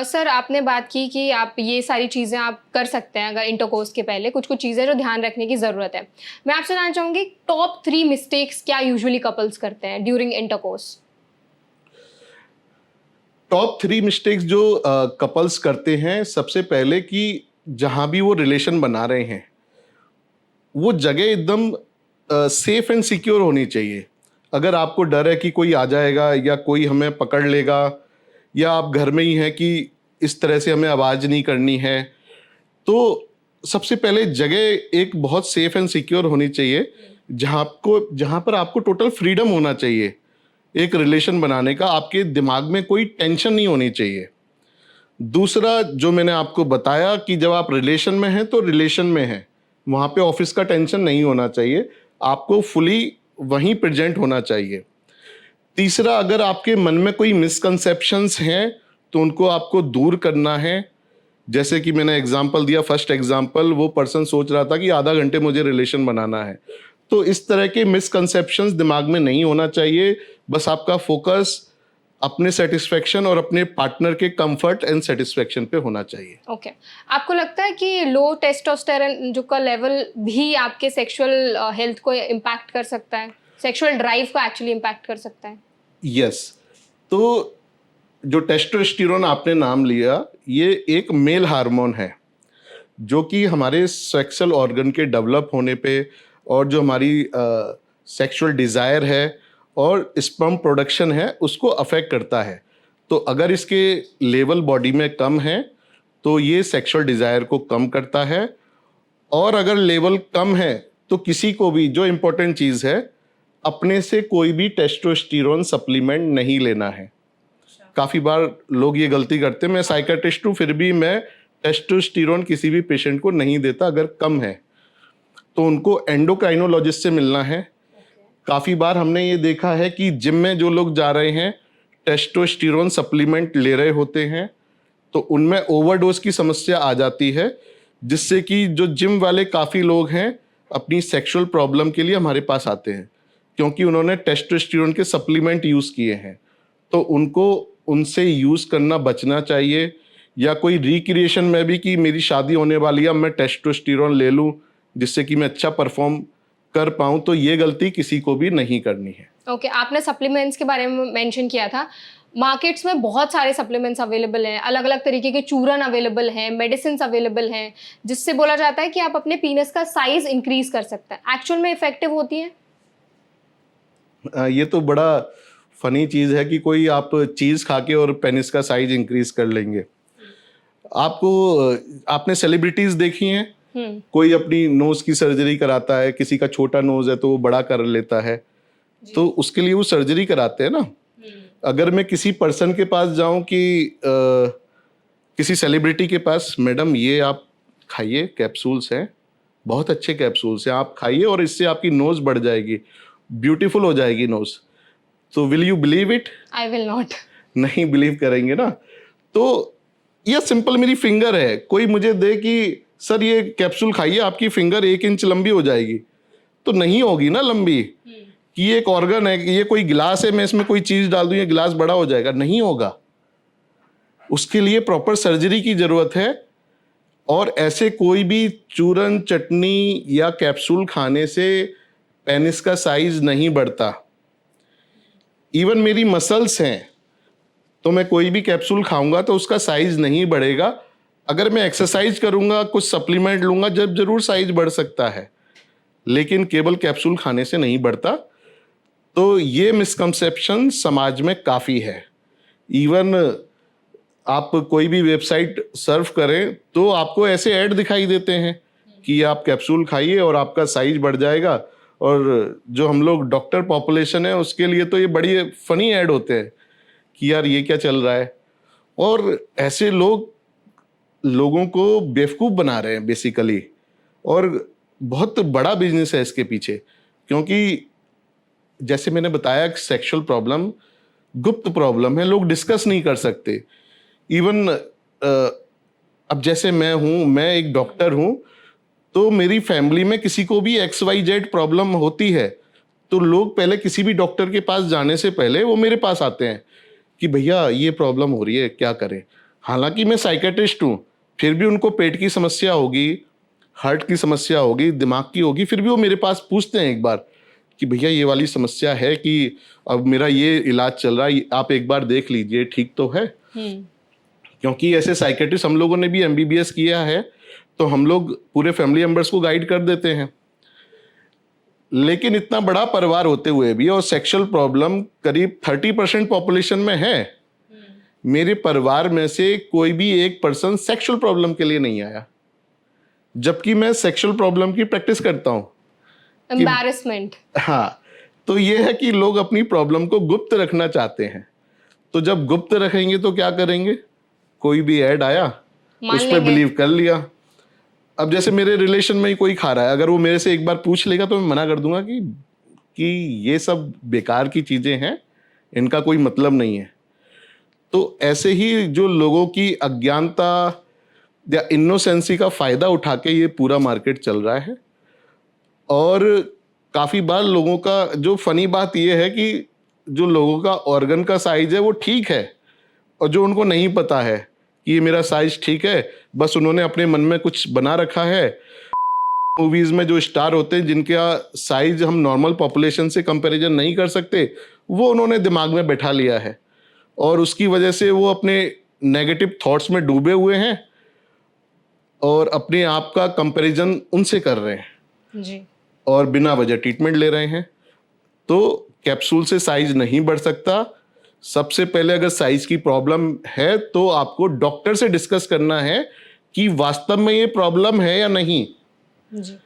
सर, आपने बात की कि आप ये सारी चीज़ें आप कर सकते हैं अगर इंटरकोर्स के पहले। कुछ कुछ चीज़ें जो ध्यान रखने की ज़रूरत है। मैं आपसे जानना चाहूँगी टॉप 3 मिस्टेक्स क्या यूजुअली कपल्स करते हैं ड्यूरिंग इंटरकोर्स? टॉप 3 मिस्टेक्स जो कपल्स करते हैं, सबसे पहले कि जहां भी वो रिलेशन बना रहे हैं वो जगह एकदम सेफ एंड सिक्योर होनी चाहिए। अगर आपको डर है कि कोई आ जाएगा या कोई हमें पकड़ लेगा, या आप घर में ही हैं कि इस तरह से हमें आवाज़ नहीं करनी है, तो सबसे पहले जगह एक बहुत सेफ एंड सिक्योर होनी चाहिए, जहाँ पर आपको टोटल फ्रीडम होना चाहिए एक रिलेशन बनाने का। आपके दिमाग में कोई टेंशन नहीं होनी चाहिए। दूसरा जो मैंने आपको बताया कि जब आप रिलेशन में हैं तो रिलेशन में हैं, वहाँ पे ऑफिस का टेंशन नहीं होना चाहिए, आपको फुली वहीं प्रेजेंट होना चाहिए। तीसरा, अगर आपके मन में कोई मिसकंसेप्शंस हैं तो उनको आपको दूर करना है। जैसे कि मैंने एग्जांपल दिया, फर्स्ट एग्जांपल, वो पर्सन सोच रहा था कि आधा घंटे मुझे रिलेशन बनाना है, तो इस तरह के मिसकंसेप्शंस दिमाग में नहीं होना चाहिए। बस आपका फोकस अपने सेटिस्फेक्शन और अपने पार्टनर के कंफर्ट एंड सेटिस्फेक्शन पे होना चाहिए। ओके आपको लगता है कि लो टेस्टोस्टेरोन जो का लेवल भी आपके सेक्सुअल हेल्थ को इम्पैक्ट कर सकता है, सेक्सुअल ड्राइव को एक्चुअली इम्पैक्ट कर सकता है? यस। तो जो टेस्टोस्टेरोन आपने नाम लिया, ये एक मेल हार्मोन है जो कि हमारे सेक्सुअल ऑर्गन के डेवलप होने पे और जो हमारी सेक्सुअल डिज़ायर है और स्पर्म प्रोडक्शन है उसको अफेक्ट करता है। तो अगर इसके लेवल बॉडी में कम है तो ये सेक्सुअल डिज़ायर को कम करता है, और अगर लेवल कम है तो किसी को भी, जो इम्पोर्टेंट चीज़ है, अपने से कोई भी टेस्टोस्टेरोन सप्लीमेंट नहीं लेना है। काफ़ी बार लोग ये गलती करते हैं। मैं साइकियाट्रिस्ट हूँ, फिर भी मैं टेस्टोस्टेरोन किसी भी पेशेंट को नहीं देता। अगर कम है तो उनको एंडोक्राइनोलॉजिस्ट से मिलना है। काफ़ी बार हमने ये देखा है कि जिम में जो लोग जा रहे हैं टेस्टोस्टेरोन सप्लीमेंट ले रहे होते हैं, तो उनमें ओवरडोज की समस्या आ जाती है, जिससे कि जो जिम वाले काफ़ी लोग हैं अपनी सेक्सुअल प्रॉब्लम के लिए हमारे पास आते हैं, क्योंकि उन्होंने टेस्टोस्टेरोन के सप्लीमेंट यूज़ किए हैं। तो उनको उनसे यूज़ करना बचना चाहिए। या कोई रिक्रिएशन में भी कि मेरी शादी होने वाली है, अब मैं टेस्टोस्टेरोन ले लूँ जिससे कि मैं अच्छा परफॉर्म कर पाऊँ, तो ये गलती किसी को भी नहीं करनी है। ओके आपने सप्लीमेंट्स के बारे में मेंशन किया था। मार्केट्स में बहुत सारे सप्लीमेंट्स अवेलेबल हैं, अलग अलग तरीके के चूरन अवेलेबल हैं, मेडिसिन अवेलेबल हैं, जिससे बोला जाता है कि आप अपने पीनस का साइज इंक्रीज कर सकते हैं। एक्चुअल में इफेक्टिव होती है? ये तो बड़ा फनी चीज़ है कि कोई आप चीज़ खा के और पेनिस का साइज इंक्रीज कर लेंगे। आपने सेलिब्रिटीज़ देखी हैं, कोई अपनी नोज़ की सर्जरी कराता है, किसी का छोटा नोज़ है तो वो बड़ा कर लेता है, तो उसके लिए वो सर्जरी कराते हैं ना। अगर मैं किसी पर्सन के पास जाऊं कि किसी सेलिब्रिटी के पास, मैडम ये आप खाइए, कैप्सूल्स हैं, बहुत अच्छे कैप्सूल्स हैं, आप खाइए और इससे आपकी नोज़ बढ़ जाएगी, ब्यूटीफुल हो जाएगी नोज़, तो will you believe it? I will not. नहीं बिलीव करेंगे ना। तो ये सिंपल मेरी फिंगर है, कोई मुझे दे कि सर ये कैप्सूल खाइए आपकी फिंगर 1 इंच लंबी हो जाएगी, तो नहीं होगी ना लंबी। कि ये एक ऑर्गन है, ये कोई गिलास है, मैं इसमें कोई चीज़ डाल दूं ये गिलास बड़ा हो जाएगा, नहीं होगा। उसके लिए प्रॉपर सर्जरी की ज़रूरत है। और ऐसे कोई भी चूरन, चटनी या कैप्सूल खाने से पेनिस का साइज नहीं बढ़ता। इवन मेरी मसल्स हैं, तो मैं कोई भी कैप्सूल खाऊंगा तो उसका साइज नहीं बढ़ेगा। अगर मैं एक्सरसाइज करूंगा, कुछ सप्लीमेंट लूंगा, जब जरूर साइज बढ़ सकता है, लेकिन केवल कैप्सूल खाने से नहीं बढ़ता। तो ये मिसकंसेप्शन समाज में काफ़ी है। इवन आप कोई भी वेबसाइट सर्फ करें तो आपको ऐसे ऐड दिखाई देते हैं कि आप कैप्सूल खाइए और आपका साइज बढ़ जाएगा। और जो हम लोग डॉक्टर पॉपुलेशन है उसके लिए तो ये बड़ी फनी ऐड होते हैं कि यार ये क्या चल रहा है। और ऐसे लोगों को बेवकूफ़ बना रहे हैं बेसिकली, और बहुत बड़ा बिजनेस है इसके पीछे। क्योंकि जैसे मैंने बताया कि सेक्सुअल प्रॉब्लम गुप्त प्रॉब्लम है, लोग डिस्कस नहीं कर सकते। इवन अब जैसे मैं एक डॉक्टर हूँ, तो मेरी फैमिली में किसी को भी XYZ प्रॉब्लम होती है तो लोग पहले किसी भी डॉक्टर के पास जाने से पहले वो मेरे पास आते हैं कि भैया ये प्रॉब्लम हो रही है, क्या करें। हालांकि मैं साइकियाट्रिस्ट हूँ, फिर भी उनको पेट की समस्या होगी, हार्ट की समस्या होगी, दिमाग की होगी, फिर भी वो मेरे पास पूछते हैं एक बार कि भैया ये वाली समस्या है कि अब मेरा ये इलाज चल रहा है, आप एक बार देख लीजिए ठीक तो है। क्योंकि ऐसे साइकेट्रिस्ट हम लोगों ने भी एमबीबीएस किया है, तो हम लोग पूरे फैमिली मेंबर्स को गाइड कर देते हैं। लेकिन इतना बड़ा परिवार होते हुए भी और सेक्सुअल प्रॉब्लम करीब 30% पॉपुलेशन में है, मेरे परिवार में से कोई भी एक पर्सन सेक्सुअल प्रॉब्लम के लिए नहीं आया, जबकि मैं सेक्सुअल प्रॉब्लम की प्रैक्टिस करता हूँ। एम्बैरेसमेंट। हाँ, तो ये है कि लोग अपनी प्रॉब्लम को गुप्त रखना चाहते हैं। तो जब गुप्त रखेंगे तो क्या करेंगे, कोई भी ऐड आया उस पर बिलीव कर लिया। अब जैसे मेरे रिलेशन में ही कोई खा रहा है, अगर वो मेरे से एक बार पूछ लेगा तो मैं मना कर दूंगा कि ये सब बेकार की चीजें हैं, इनका कोई मतलब नहीं है। तो ऐसे ही जो लोगों की अज्ञानता या इनोसेंसी का फायदा उठा के ये पूरा मार्केट चल रहा है। और काफी बार लोगों का जो फनी बात ये है कि जो लोगों का ऑर्गन का साइज है वो ठीक है, और जो उनको नहीं पता है कि ये मेरा साइज ठीक है, बस उन्होंने अपने मन में कुछ बना रखा है। मूवीज में जो स्टार होते हैं जिनका साइज हम नॉर्मल पॉपुलेशन से कंपैरिजन नहीं कर सकते, वो उन्होंने दिमाग में बैठा लिया है, और उसकी वजह से वो अपने नेगेटिव थॉट्स में डूबे हुए हैं और अपने आप का कंपैरिजन उनसे कर रहे हैं जी। और बिना वजह ट्रीटमेंट ले रहे हैं। तो कैप्सूल से साइज नहीं बढ़ सकता। सबसे पहले अगर साइज की प्रॉब्लम है तो आपको डॉक्टर से डिस्कस करना है कि वास्तव में ये प्रॉब्लम है या नहीं जी।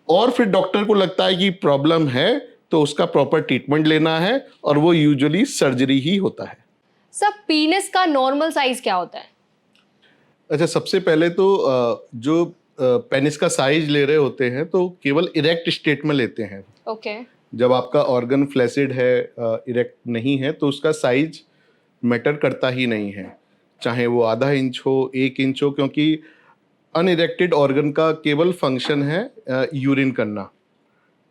और फिर डॉक्टर को लगता है कि प्रॉब्लम है तो उसका प्रॉपर ट्रीटमेंट लेना है, और वो यूजुअली सर्जरी ही होता है। सब पीनस का नॉर्मल साइज क्या होता है? अच्छा, सबसे पहले तो जो पेनिस का साइज ले रहे होते हैं तो केवल इरेक्ट स्टेट में लेते हैं। ओके। जब आपका ऑर्गन फ्लैसिड है, इरेक्ट नहीं है, तो उसका साइज मैटर करता ही नहीं है, चाहे वो आधा इंच हो, 1 इंच हो, क्योंकि अनइरेक्टेड ऑर्गन का केवल फंक्शन है यूरिन करना,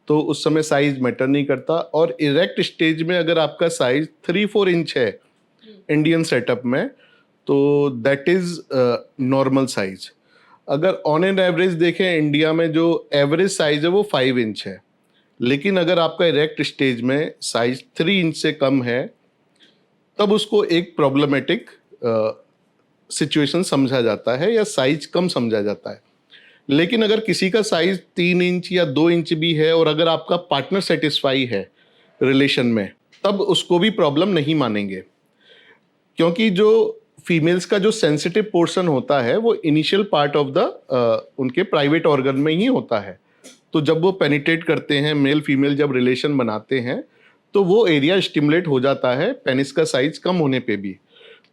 तो उस समय साइज मैटर नहीं करता। और इरेक्ट स्टेज में अगर आपका साइज 3-4 इंच है इंडियन सेटअप में, तो दैट इज नॉर्मल साइज। अगर ऑन एन एवरेज देखें इंडिया में जो एवरेज साइज है वो 5 इंच है, लेकिन अगर आपका इरेक्ट स्टेज में साइज 3 इंच से कम है तब उसको एक प्रॉब्लमेटिक सिचुएशन समझा जाता है या साइज कम समझा जाता है। लेकिन अगर किसी का साइज 3 इंच या 2 इंच भी है और अगर आपका पार्टनर सेटिस्फाई है रिलेशन में, तब उसको भी प्रॉब्लम नहीं मानेंगे, क्योंकि जो फीमेल्स का जो सेंसिटिव पोर्शन होता है वो इनिशियल पार्ट ऑफ द उनके प्राइवेट ऑर्गन में ही होता है। तो जब वो पेनिट्रेट करते हैं, मेल फीमेल जब रिलेशन बनाते हैं, तो वो एरिया स्टिमुलेट हो जाता है पेनिस का साइज कम होने पे भी।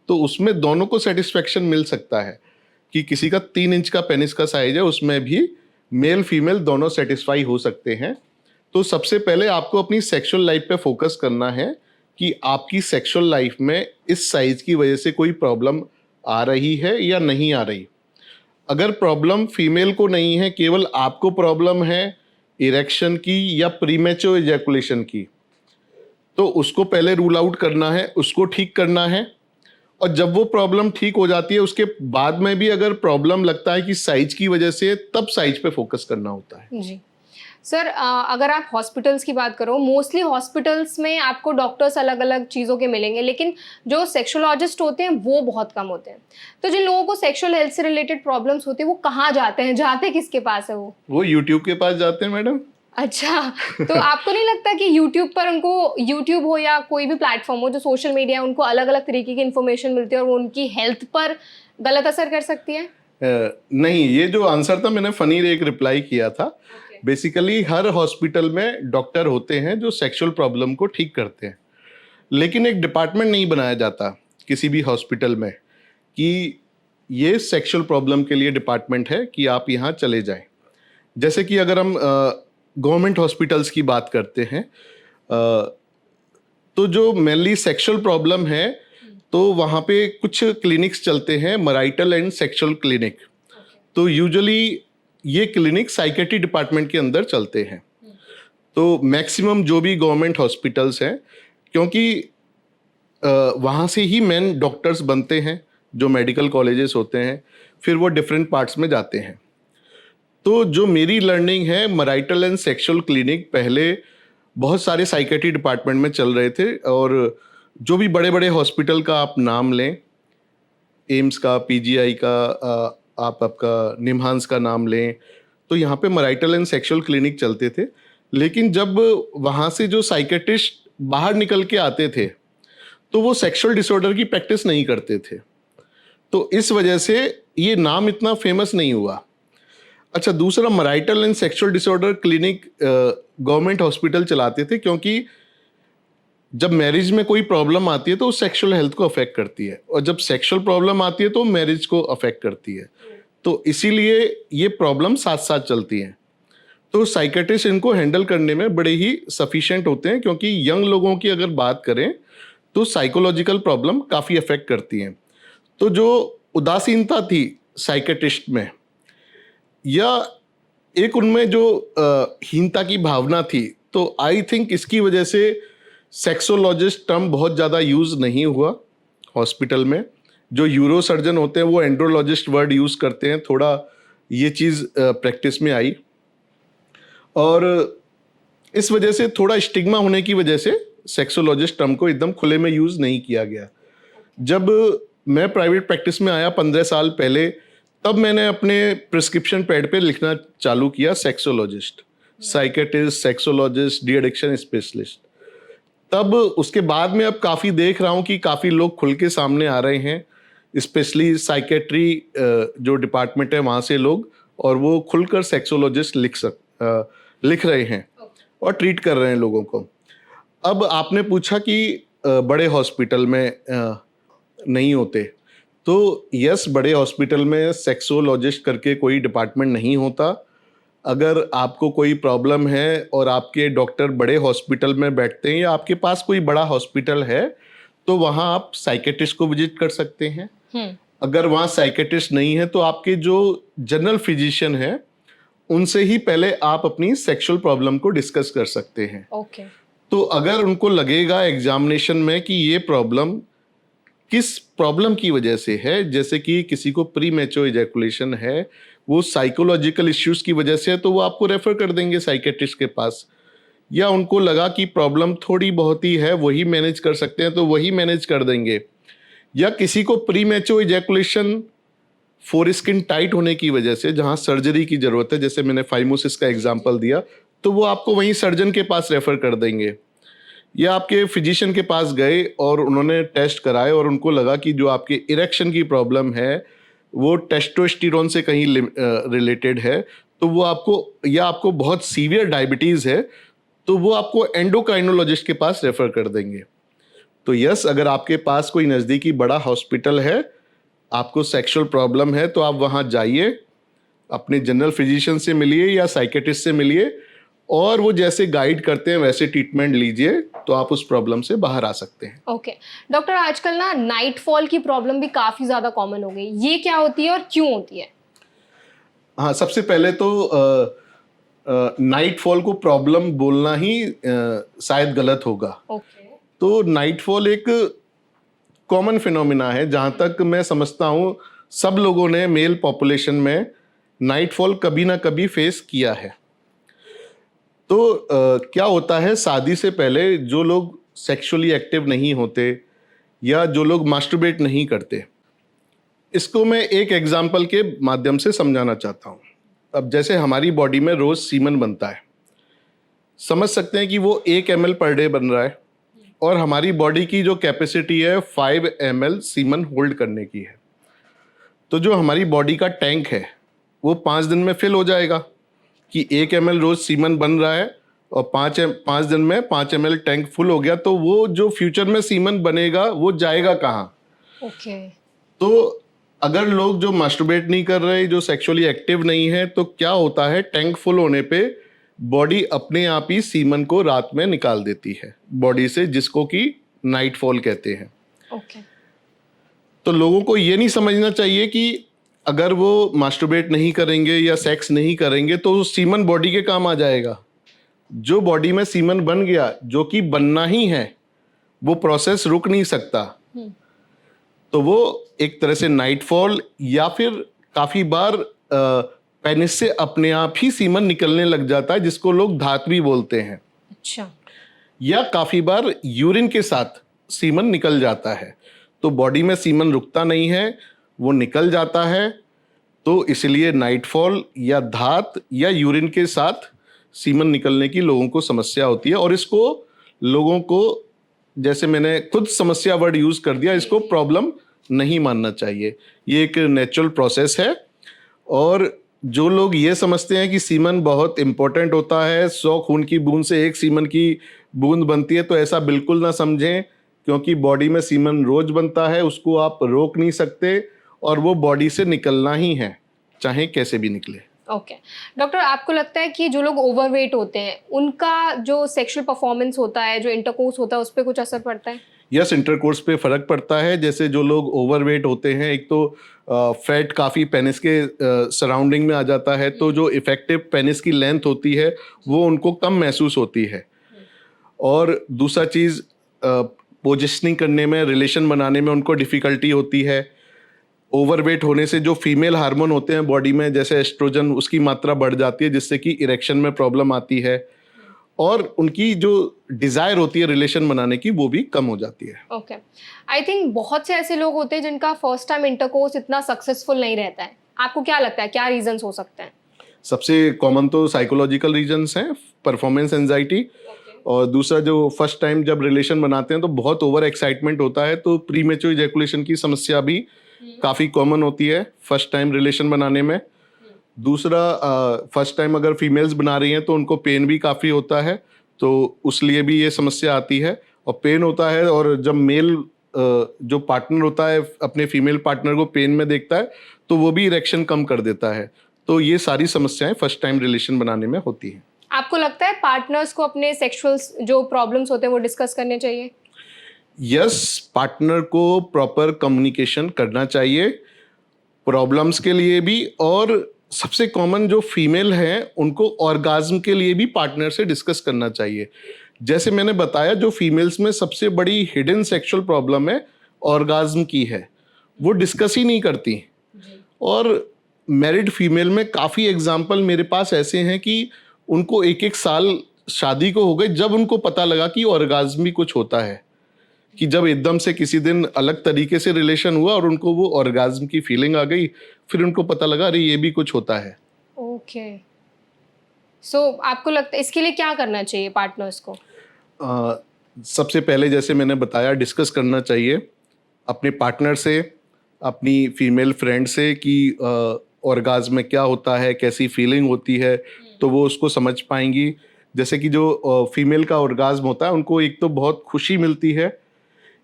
तो उसमें दोनों को सेटिस्फेक्शन मिल सकता है कि किसी का 3 इंच का पेनिस का साइज है, उसमें भी मेल फीमेल दोनों सेटिस्फाई हो सकते हैं। तो सबसे पहले आपको अपनी सेक्सुअल लाइफ पे फोकस करना है कि आपकी सेक्सुअल लाइफ में इस साइज की वजह से कोई प्रॉब्लम आ रही है या नहीं आ रही। अगर प्रॉब्लम फीमेल को नहीं है, केवल आपको प्रॉब्लम है इरेक्शन की या प्रीमेच्योर इजैकुलेशन की, तो उसको पहले रूल आउट करना है, उसको ठीक करना है। और जब वो प्रॉब्लम ठीक हो जाती है उसके बाद में भी अगर प्रॉब्लम लगता है कि साइज की वजह से, तब साइज पे फोकस करना होता है। जी सर, अगर आप हॉस्पिटल्स की बात करो, मोस्टली हॉस्पिटल्स में आपको डॉक्टर्स अलग अलग चीज़ों के मिलेंगे, लेकिन जो सेक्सुअलॉजिस्ट होते हैं वो बहुत कम होते हैं। तो जिन लोगों को सेक्सुअल हेल्थ से रिलेटेड प्रॉब्लम्स होती है वो कहाँ जाते हैं, जाते किसके पास है? वो यूट्यूब के पास जाते हैं मैडम। अच्छा, तो आपको नहीं लगता कि यूट्यूब पर उनको, यूट्यूब हो या कोई भी प्लेटफॉर्म हो जो सोशल मीडिया, उनको अलग अलग तरीके की इन्फॉर्मेशन मिलती है और वो उनकी हेल्थ पर गलत असर कर सकती है? नहीं, ये जो आंसर था मैंने फनी एक रिप्लाई किया था। बेसिकली हर हॉस्पिटल में डॉक्टर होते हैं जो सेक्सुअल प्रॉब्लम को ठीक करते हैं, लेकिन एक डिपार्टमेंट नहीं बनाया जाता किसी भी हॉस्पिटल में कि ये सेक्सुअल प्रॉब्लम के लिए डिपार्टमेंट है कि आप यहाँ चले जाएं। जैसे कि अगर हम गवर्नमेंट हॉस्पिटल्स की बात करते हैं, तो जो मेनली सेक्सुअल प्रॉब्लम है तो वहाँ पे कुछ क्लिनिक्स चलते हैं, मैरिटल एंड सेक्सुअल क्लिनिक। तो यूजुअली ये क्लिनिक साइकेट्री डिपार्टमेंट के अंदर चलते हैं। तो मैक्सिमम जो भी गवर्नमेंट हॉस्पिटल्स हैं, क्योंकि वहाँ से ही मेन डॉक्टर्स बनते हैं, जो मेडिकल कॉलेजेस होते हैं, फिर वो डिफरेंट पार्ट्स में जाते हैं। तो जो मेरी लर्निंग है, मैरिटल एंड सेक्सुअल क्लिनिक पहले बहुत सारे साइकेट्री डिपार्टमेंट में चल रहे थे, और जो भी बड़े बड़े हॉस्पिटल का आप नाम लें, एम्स का, पीजीआई का, आप आपका निम्हांस का नाम लें, तो यहाँ पे मैरिटल एंड सेक्सुअल क्लिनिक चलते थे। लेकिन जब वहाँ से जो साइकेट्रिस्ट बाहर निकल के आते थे तो वो सेक्सुअल डिसऑर्डर की प्रैक्टिस नहीं करते थे, तो इस वजह से ये नाम इतना फेमस नहीं हुआ। अच्छा, दूसरा, marital and sexual disorder clinic government hospital चलाते थे, क्योंकि जब मैरिज में कोई प्रॉब्लम आती है तो सेक्सुअल हेल्थ को अफेक्ट करती है, और जब सेक्सुअल प्रॉब्लम आती है तो मैरिज को अफेक्ट करती है, तो इसीलिए ये प्रॉब्लम साथ साथ चलती हैं। तो साइकेट्रिस्ट इनको हैंडल करने में बड़े ही सफिशिएंट होते हैं, क्योंकि यंग लोगों की अगर बात करें तो साइकोलॉजिकल प्रॉब्लम काफ़ी अफेक्ट करती हैं। तो जो उदासीनता थी साइकेट्रिस्ट में, या एक उनमें जो हीनता की भावना थी, तो आई थिंक इसकी वजह से सेक्सोलॉजिस्ट टर्म बहुत ज़्यादा यूज़ नहीं हुआ हॉस्पिटल में। जो यूरो सर्जन होते हैं वो एंड्रोलॉजिस्ट वर्ड यूज़ करते हैं, थोड़ा ये चीज़ प्रैक्टिस में आई, और इस वजह से थोड़ा स्टिग्मा होने की वजह से सेक्सोलॉजिस्ट टर्म को एकदम खुले में यूज़ नहीं किया गया। जब मैं प्राइवेट प्रैक्टिस में आया 15 साल पहले, तब मैंने अपने प्रिस्क्रिप्शन पैड पे लिखना चालू किया sexologist, psychiatrist, sexologist, de addiction specialist. तब उसके बाद में अब काफ़ी देख रहा हूँ कि काफ़ी लोग खुल के सामने आ रहे हैं, स्पेशली साइकेट्री जो डिपार्टमेंट है वहाँ से लोग, और वो खुलकर सेक्सोलॉजिस्ट लिख रहे हैं और ट्रीट कर रहे हैं लोगों को। अब आपने पूछा कि बड़े हॉस्पिटल में नहीं होते, तो यस, बड़े हॉस्पिटल में सेक्सोलॉजिस्ट करके कोई डिपार्टमेंट नहीं होता। अगर आपको कोई प्रॉब्लम है और आपके डॉक्टर बड़े हॉस्पिटल में बैठते हैं, या आपके पास कोई बड़ा हॉस्पिटल है, तो वहाँ आप साइकेट्रिस्ट को विजिट कर सकते हैं। अगर वहाँ साइकेट्रिस्ट नहीं है तो आपके जो जनरल फिजिशियन है उनसे ही पहले आप अपनी सेक्सुअल प्रॉब्लम को डिस्कस कर सकते हैं। ओके। तो अगर उनको लगेगा एग्जामिनेशन में कि ये प्रॉब्लम किस प्रॉब्लम की वजह से है, जैसे कि किसी को प्री मैच्योर इजैकुलेशन है, वो साइकोलॉजिकल इश्यूज की वजह से है, तो वो आपको रेफर कर देंगे साइकेट्रिस्ट के पास। या उनको लगा कि प्रॉब्लम थोड़ी बहुत ही है, वही मैनेज कर सकते हैं, तो वही मैनेज कर देंगे। या किसी को pre mature ejaculation foreskin tight होने की वजह से, जहाँ सर्जरी की ज़रूरत है, जैसे मैंने फाइमोसिस का एग्जांपल दिया, तो वो आपको वहीं सर्जन के पास रेफ़र कर देंगे। या आपके फिजिशियन के पास गए और उन्होंने टेस्ट कराए और उनको लगा कि जो आपके इरेक्शन की प्रॉब्लम है वो टेस्टोस्टेरोन से कहीं रिलेटेड है, तो वो आपको, या आपको बहुत सीवियर डायबिटीज़ है, तो वो आपको एंडोक्राइनोलॉजिस्ट के पास रेफ़र कर देंगे। तो यस, अगर आपके पास कोई नज़दीकी बड़ा हॉस्पिटल है, आपको सेक्सुअल प्रॉब्लम है, तो आप वहाँ जाइए, अपने जनरल फिजिशियन से मिलिए या साइकेट्रिस्ट से मिलिए, और वो जैसे गाइड करते हैं वैसे ट्रीटमेंट लीजिए, तो आप उस प्रॉब्लम से बाहर आ सकते हैं। ओके डॉक्टर, आजकल ना नाइट फॉल की प्रॉब्लम भी काफ़ी ज़्यादा कॉमन हो गई, ये क्या होती है और क्यों होती है? हाँ, सबसे पहले तो नाइट फॉल को प्रॉब्लम बोलना ही शायद गलत होगा। ओके। तो नाइट फॉल एक कॉमन फिनोमिना है, जहाँ तक मैं समझता हूँ सब लोगों ने मेल पॉपुलेशन में नाइट फॉल कभी ना कभी फेस किया है। तो क्या होता है, शादी से पहले जो लोग सेक्सुअली एक्टिव नहीं होते या जो लोग मास्टरबेट नहीं करते, इसको मैं एक एग्जांपल के माध्यम से समझाना चाहता हूँ। अब जैसे हमारी बॉडी में रोज़ सीमन बनता है, समझ सकते हैं कि वो 1 ml पर डे बन रहा है, और हमारी बॉडी की जो कैपेसिटी है 5 ml सीमन होल्ड करने की है। तो जो हमारी बॉडी का टैंक है वो 5 दिन में फिल हो जाएगा कि 1 ml रोज सीमन बन रहा है, और 5 दिन में 5 ml टैंक फुल हो गया, तो वो जो फ्यूचर में सीमन बनेगा वो जाएगा कहाँ? ओके। तो अगर लोग जो मास्टरबेट नहीं कर रहे, जो सेक्सुअली एक्टिव नहीं है, तो क्या होता है, टैंक फुल होने पे बॉडी अपने आप ही सीमन को रात में निकाल देती है बॉडी से, जिसको कि नाइट फॉल कहते हैं। ओके। तो लोगों को ये नहीं समझना चाहिए कि अगर वो मास्टरबेट नहीं करेंगे या सेक्स नहीं करेंगे तो सीमन बॉडी के काम आ जाएगा। जो बॉडी में सीमन बन गया, जो कि बनना ही है, वो प्रोसेस रुक नहीं सकता। तो वो एक तरह से नाइट फॉल, या फिर काफ़ी बार पेनिस से अपने आप ही सीमन निकलने लग जाता है, जिसको लोग धात्री बोलते हैं। अच्छा। या काफ़ी बार यूरिन के साथ सीमन निकल जाता है। तो बॉडी में सीमन रुकता नहीं है, वो निकल जाता है, तो इसलिए नाइटफॉल या धात या यूरिन के साथ सीमन निकलने की लोगों को समस्या होती है। और इसको लोगों को, जैसे मैंने खुद समस्या वर्ड यूज कर दिया, इसको प्रॉब्लम नहीं मानना चाहिए। ये एक नेचुरल प्रोसेस है। और जो लोग ये समझते हैं कि सीमन बहुत इंपॉर्टेंट होता है, 100 खून की बूंद से एक सीमन की बूंद बनती है, तो ऐसा बिल्कुल ना समझें, क्योंकि बॉडी में सीमन रोज बनता है, उसको आप रोक नहीं सकते और वो बॉडी से निकलना ही है, चाहे कैसे भी निकले। ओके डॉक्टर, आपको लगता है कि जो लोग ओवरवेट होते हैं उनका जो सेक्सुअल परफॉर्मेंस होता है, जो इंटरकोर्स होता है, उस पर कुछ असर पड़ता है? यस, इंटरकोर्स पे फर्क पड़ता है। जैसे जो लोग ओवरवेट होते हैं, एक तो फैट काफ़ी पेनिस के सराउंडिंग में आ जाता है, तो जो इफेक्टिव पेनिस की लेंथ होती है वो उनको कम महसूस होती है। और दूसरा चीज़, पोजिशनिंग करने में, रिलेशन बनाने में उनको डिफ़िकल्टी होती है। ओवरवेट होने से जो फीमेल हार्मोन होते हैं बॉडी में, जैसे एस्ट्रोजन, उसकी मात्रा बढ़ जाती है, जिससे कि इरेक्शन में प्रॉब्लम आती है। और उनकी जो डिज़ायर होती है रिलेशन बनाने की, वो भी कम हो जाती है। ओके, आई थिंक बहुत से ऐसे लोग होते हैं जिनका फर्स्ट टाइम इंटरकोर्स इतना सक्सेसफुल नहीं रहता है। आपको क्या लगता है, क्या रीजंस हो सकते हैं? सबसे कॉमन तो साइकोलॉजिकल रीजंस हैं, परफॉर्मेंस एंजाइटी। और दूसरा, जो फर्स्ट टाइम जब रिलेशन बनाते हैं तो बहुत ओवर एक्साइटमेंट होता है, तो प्रीमेच्योर इजैकुलेशन की समस्या भी काफ़ी कॉमन होती है फर्स्ट टाइम रिलेशन बनाने में। दूसरा, फर्स्ट टाइम अगर फीमेल्स बना रही हैं तो उनको पेन भी काफ़ी होता है, तो उस लिए भी ये समस्या आती है। और पेन होता है, और जब मेल जो पार्टनर होता है अपने फीमेल पार्टनर को पेन में देखता है, तो वो भी इरेक्शन कम कर देता है। तो ये सारी समस्याएं फर्स्ट टाइम रिलेशन बनाने में होती हैं। आपको लगता है पार्टनर्स को अपने सेक्सुअल जो प्रॉब्लम्स होते हैं वो डिस्कस करने चाहिए? यस, पार्टनर को प्रॉपर कम्युनिकेशन करना चाहिए, प्रॉब्लम्स के लिए भी। और सबसे कॉमन जो फीमेल हैं उनको ऑर्गाज्म के लिए भी पार्टनर से डिस्कस करना चाहिए। जैसे मैंने बताया, जो फीमेल्स में सबसे बड़ी हिडन सेक्सुअल प्रॉब्लम है ऑर्गाज्म की है, वो डिस्कस ही नहीं करती। और मैरिड फीमेल में काफ़ी एग्जाम्पल मेरे पास ऐसे हैं कि उनको 1-1 साल शादी को हो गए जब उनको पता लगा कि ऑर्गाज्म भी कुछ होता है, कि जब एकदम से किसी दिन अलग तरीके से रिलेशन हुआ और उनको वो ऑर्गाज्म की फीलिंग आ गई, फिर उनको पता लगा अरे ये भी कुछ होता है। ओके, सो आपको लगता है इसके लिए क्या करना चाहिए पार्टनर्स को? सबसे पहले, जैसे मैंने बताया, डिस्कस करना चाहिए अपने पार्टनर से, अपनी फीमेल फ्रेंड से, कि ऑर्गाज्म में क्या होता है, कैसी फीलिंग होती है, तो वो उसको समझ पाएंगी। जैसे कि जो फीमेल का ऑर्गाज्म होता है, उनको एक तो बहुत खुशी मिलती है,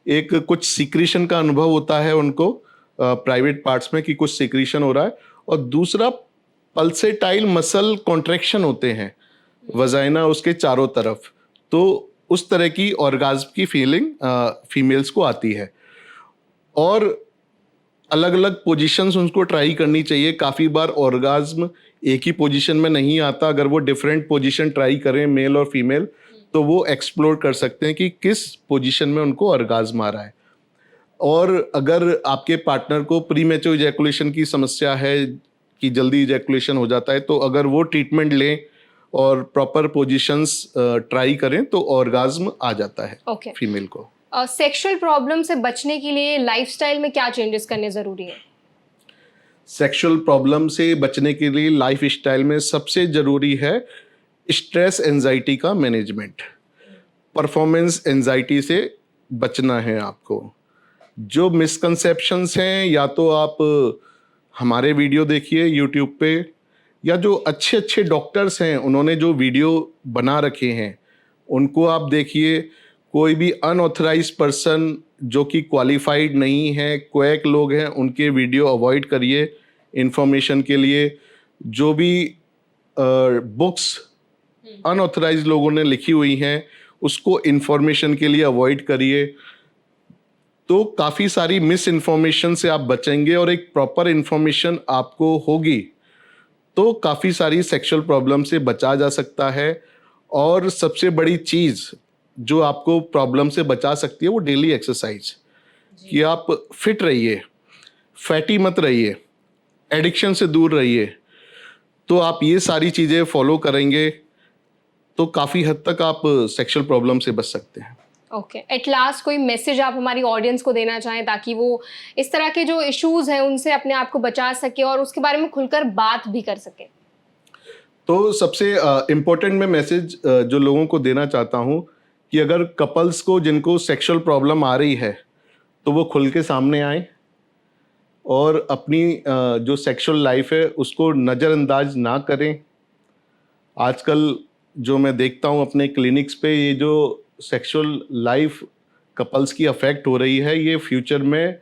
एक कुछ सीक्रेशन का अनुभव होता है उनको प्राइवेट पार्ट्स में कि कुछ सीक्रेशन हो रहा है। और दूसरा, पल्सेटाइल मसल कॉन्ट्रैक्शन होते हैं वजाइना उसके चारों तरफ, तो उस तरह की ऑर्गाज्म की फीलिंग फीमेल्स को आती है। और अलग अलग पोजीशंस उनको ट्राई करनी चाहिए। काफ़ी बार ऑर्गाज्म एक ही पोजीशन में नहीं आता, अगर वो डिफरेंट पोजीशन ट्राई करें मेल और फीमेल, तो वो एक्सप्लोर कर सकते हैं कि किस पोजीशन में उनको ऑर्गाज्म आ रहा है। और अगर आपके पार्टनर को प्रीमेच्योर इजैकुलेशन की समस्या है कि जल्दी इजैकुलेशन हो जाता है, तो अगर वो ट्रीटमेंट लें और प्रॉपर पोजीशंस ट्राई करें तो ऑर्गाज्म आ जाता है Okay. फीमेल को। सेक्सुअल प्रॉब्लम से बचने के लिए लाइफस्टाइल में क्या चेंजेस करने ज़रूरी है? सेक्सुअल प्रॉब्लम से बचने के लिए लाइफ स्टाइल में सबसे ज़रूरी है स्ट्रेस एंजाइटी का मैनेजमेंट। परफॉर्मेंस एंजाइटी से बचना है आपको। जो मिसकंसेप्शंस हैं, या तो आप हमारे वीडियो देखिए यूट्यूब पे, या जो अच्छे अच्छे डॉक्टर्स हैं उन्होंने जो वीडियो बना रखे हैं उनको आप देखिए। कोई भी अनऑथराइज पर्सन जो कि क्वालिफाइड नहीं है, क्वैक लोग हैं, उनके वीडियो अवॉइड करिए इंफॉर्मेशन के लिए। जो भी बुक्स अनऑथराइज लोगों ने लिखी हुई हैं उसको इंफॉर्मेशन के लिए अवॉइड करिए। तो काफ़ी सारी मिस इन्फॉर्मेशन से आप बचेंगे, और एक प्रॉपर इन्फॉर्मेशन आपको होगी तो काफ़ी सारी सेक्सुअल प्रॉब्लम से बचा जा सकता है। और सबसे बड़ी चीज़ जो आपको प्रॉब्लम से बचा सकती है वो डेली एक्सरसाइज, कि आप फिट रहिए, फैटी मत रहिए, एडिक्शन से दूर रहिए। तो आप ये सारी चीज़ें फॉलो करेंगे तो काफ़ी हद तक आप सेक्सुअल प्रॉब्लम से बच सकते हैं। ओके, एट लास्ट कोई मैसेज आप हमारी ऑडियंस को देना चाहें ताकि वो इस तरह के जो इश्यूज हैं उनसे अपने आप को बचा सके और उसके बारे में खुलकर बात भी कर सके? तो सबसे इम्पोर्टेंट मैं मैसेज जो लोगों को देना चाहता हूँ कि अगर कपल्स को जिनको सेक्सुअल प्रॉब्लम आ रही है तो वो खुल के सामने आए और अपनी जो सेक्सुअल लाइफ है उसको नज़रअंदाज ना करें। आजकल जो मैं देखता हूँ अपने क्लिनिक्स पे, ये जो सेक्सुअल लाइफ कपल्स की अफेक्ट हो रही है, ये फ्यूचर में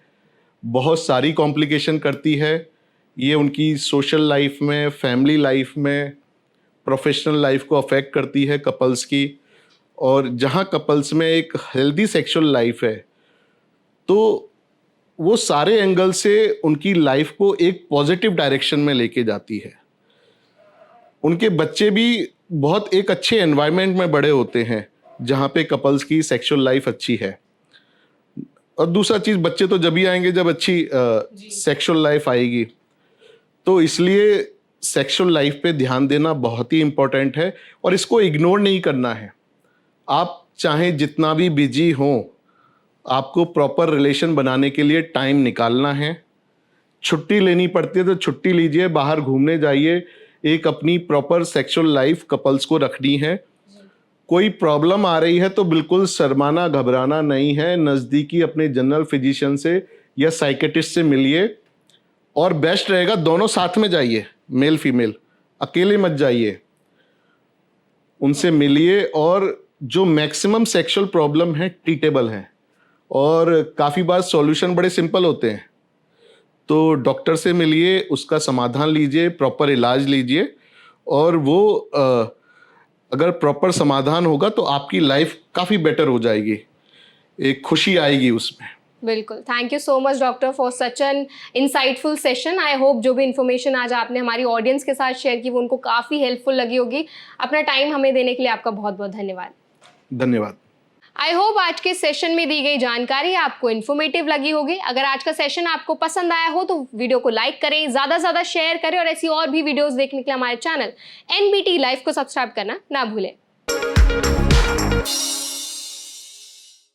बहुत सारी कॉम्प्लिकेशन करती है। ये उनकी सोशल लाइफ में, फैमिली लाइफ में, प्रोफेशनल लाइफ को अफेक्ट करती है कपल्स की। और जहाँ कपल्स में एक हेल्दी सेक्सुअल लाइफ है तो वो सारे एंगल से उनकी लाइफ को एक पॉजिटिव डायरेक्शन में लेके जाती है। उनके बच्चे भी बहुत एक अच्छे एनवायरनमेंट में बड़े होते हैं जहाँ पे कपल्स की सेक्सुअल लाइफ अच्छी है। और दूसरा चीज़, बच्चे तो जब ही आएंगे जब अच्छी सेक्सुअल लाइफ आएगी। तो इसलिए सेक्सुअल लाइफ पे ध्यान देना बहुत ही इम्पोर्टेंट है और इसको इग्नोर नहीं करना है। आप चाहे जितना भी बिजी हों, आपको प्रॉपर रिलेशन बनाने के लिए टाइम निकालना है। छुट्टी लेनी पड़ती है तो छुट्टी लीजिए, बाहर घूमने जाइए। एक अपनी प्रॉपर सेक्सुअल लाइफ कपल्स को रखनी है। कोई प्रॉब्लम आ रही है तो बिल्कुल शर्माना घबराना नहीं है। नज़दीकी अपने जनरल फिजिशियन से या साइकेट्रिस्ट से मिलिए और बेस्ट रहेगा दोनों साथ में जाइए, मेल फीमेल, अकेले मत जाइए। उनसे मिलिए और जो मैक्सिमम सेक्सुअल प्रॉब्लम है ट्रीटेबल हैं और काफ़ी बार सॉल्यूशन बड़े सिंपल होते हैं। तो डॉक्टर से मिलिए, उसका समाधान लीजिए, प्रॉपर इलाज लीजिए और वो अगर प्रॉपर समाधान होगा तो आपकी लाइफ काफ़ी बेटर हो जाएगी, एक खुशी आएगी उसमें। बिल्कुल, thank you so much doctor for such an insightful session. I hope जो भी इन्फॉर्मेशन आज आपने हमारी ऑडियंस के साथ शेयर की वो उनको काफ़ी हेल्पफुल लगी होगी। अपना टाइम हमें देने के लिए आपका बहुत बहुत धन्यवाद। धन्यवाद। आई होप आज के सेशन में दी गई जानकारी आपको इन्फॉर्मेटिव लगी होगी। अगर आज का सेशन आपको पसंद आया हो तो वीडियो को लाइक करें, ज़्यादा से ज़्यादा शेयर करें और ऐसी और भी वीडियोस देखने के लिए हमारे चैनल NBT लाइव को सब्सक्राइब करना ना भूलें।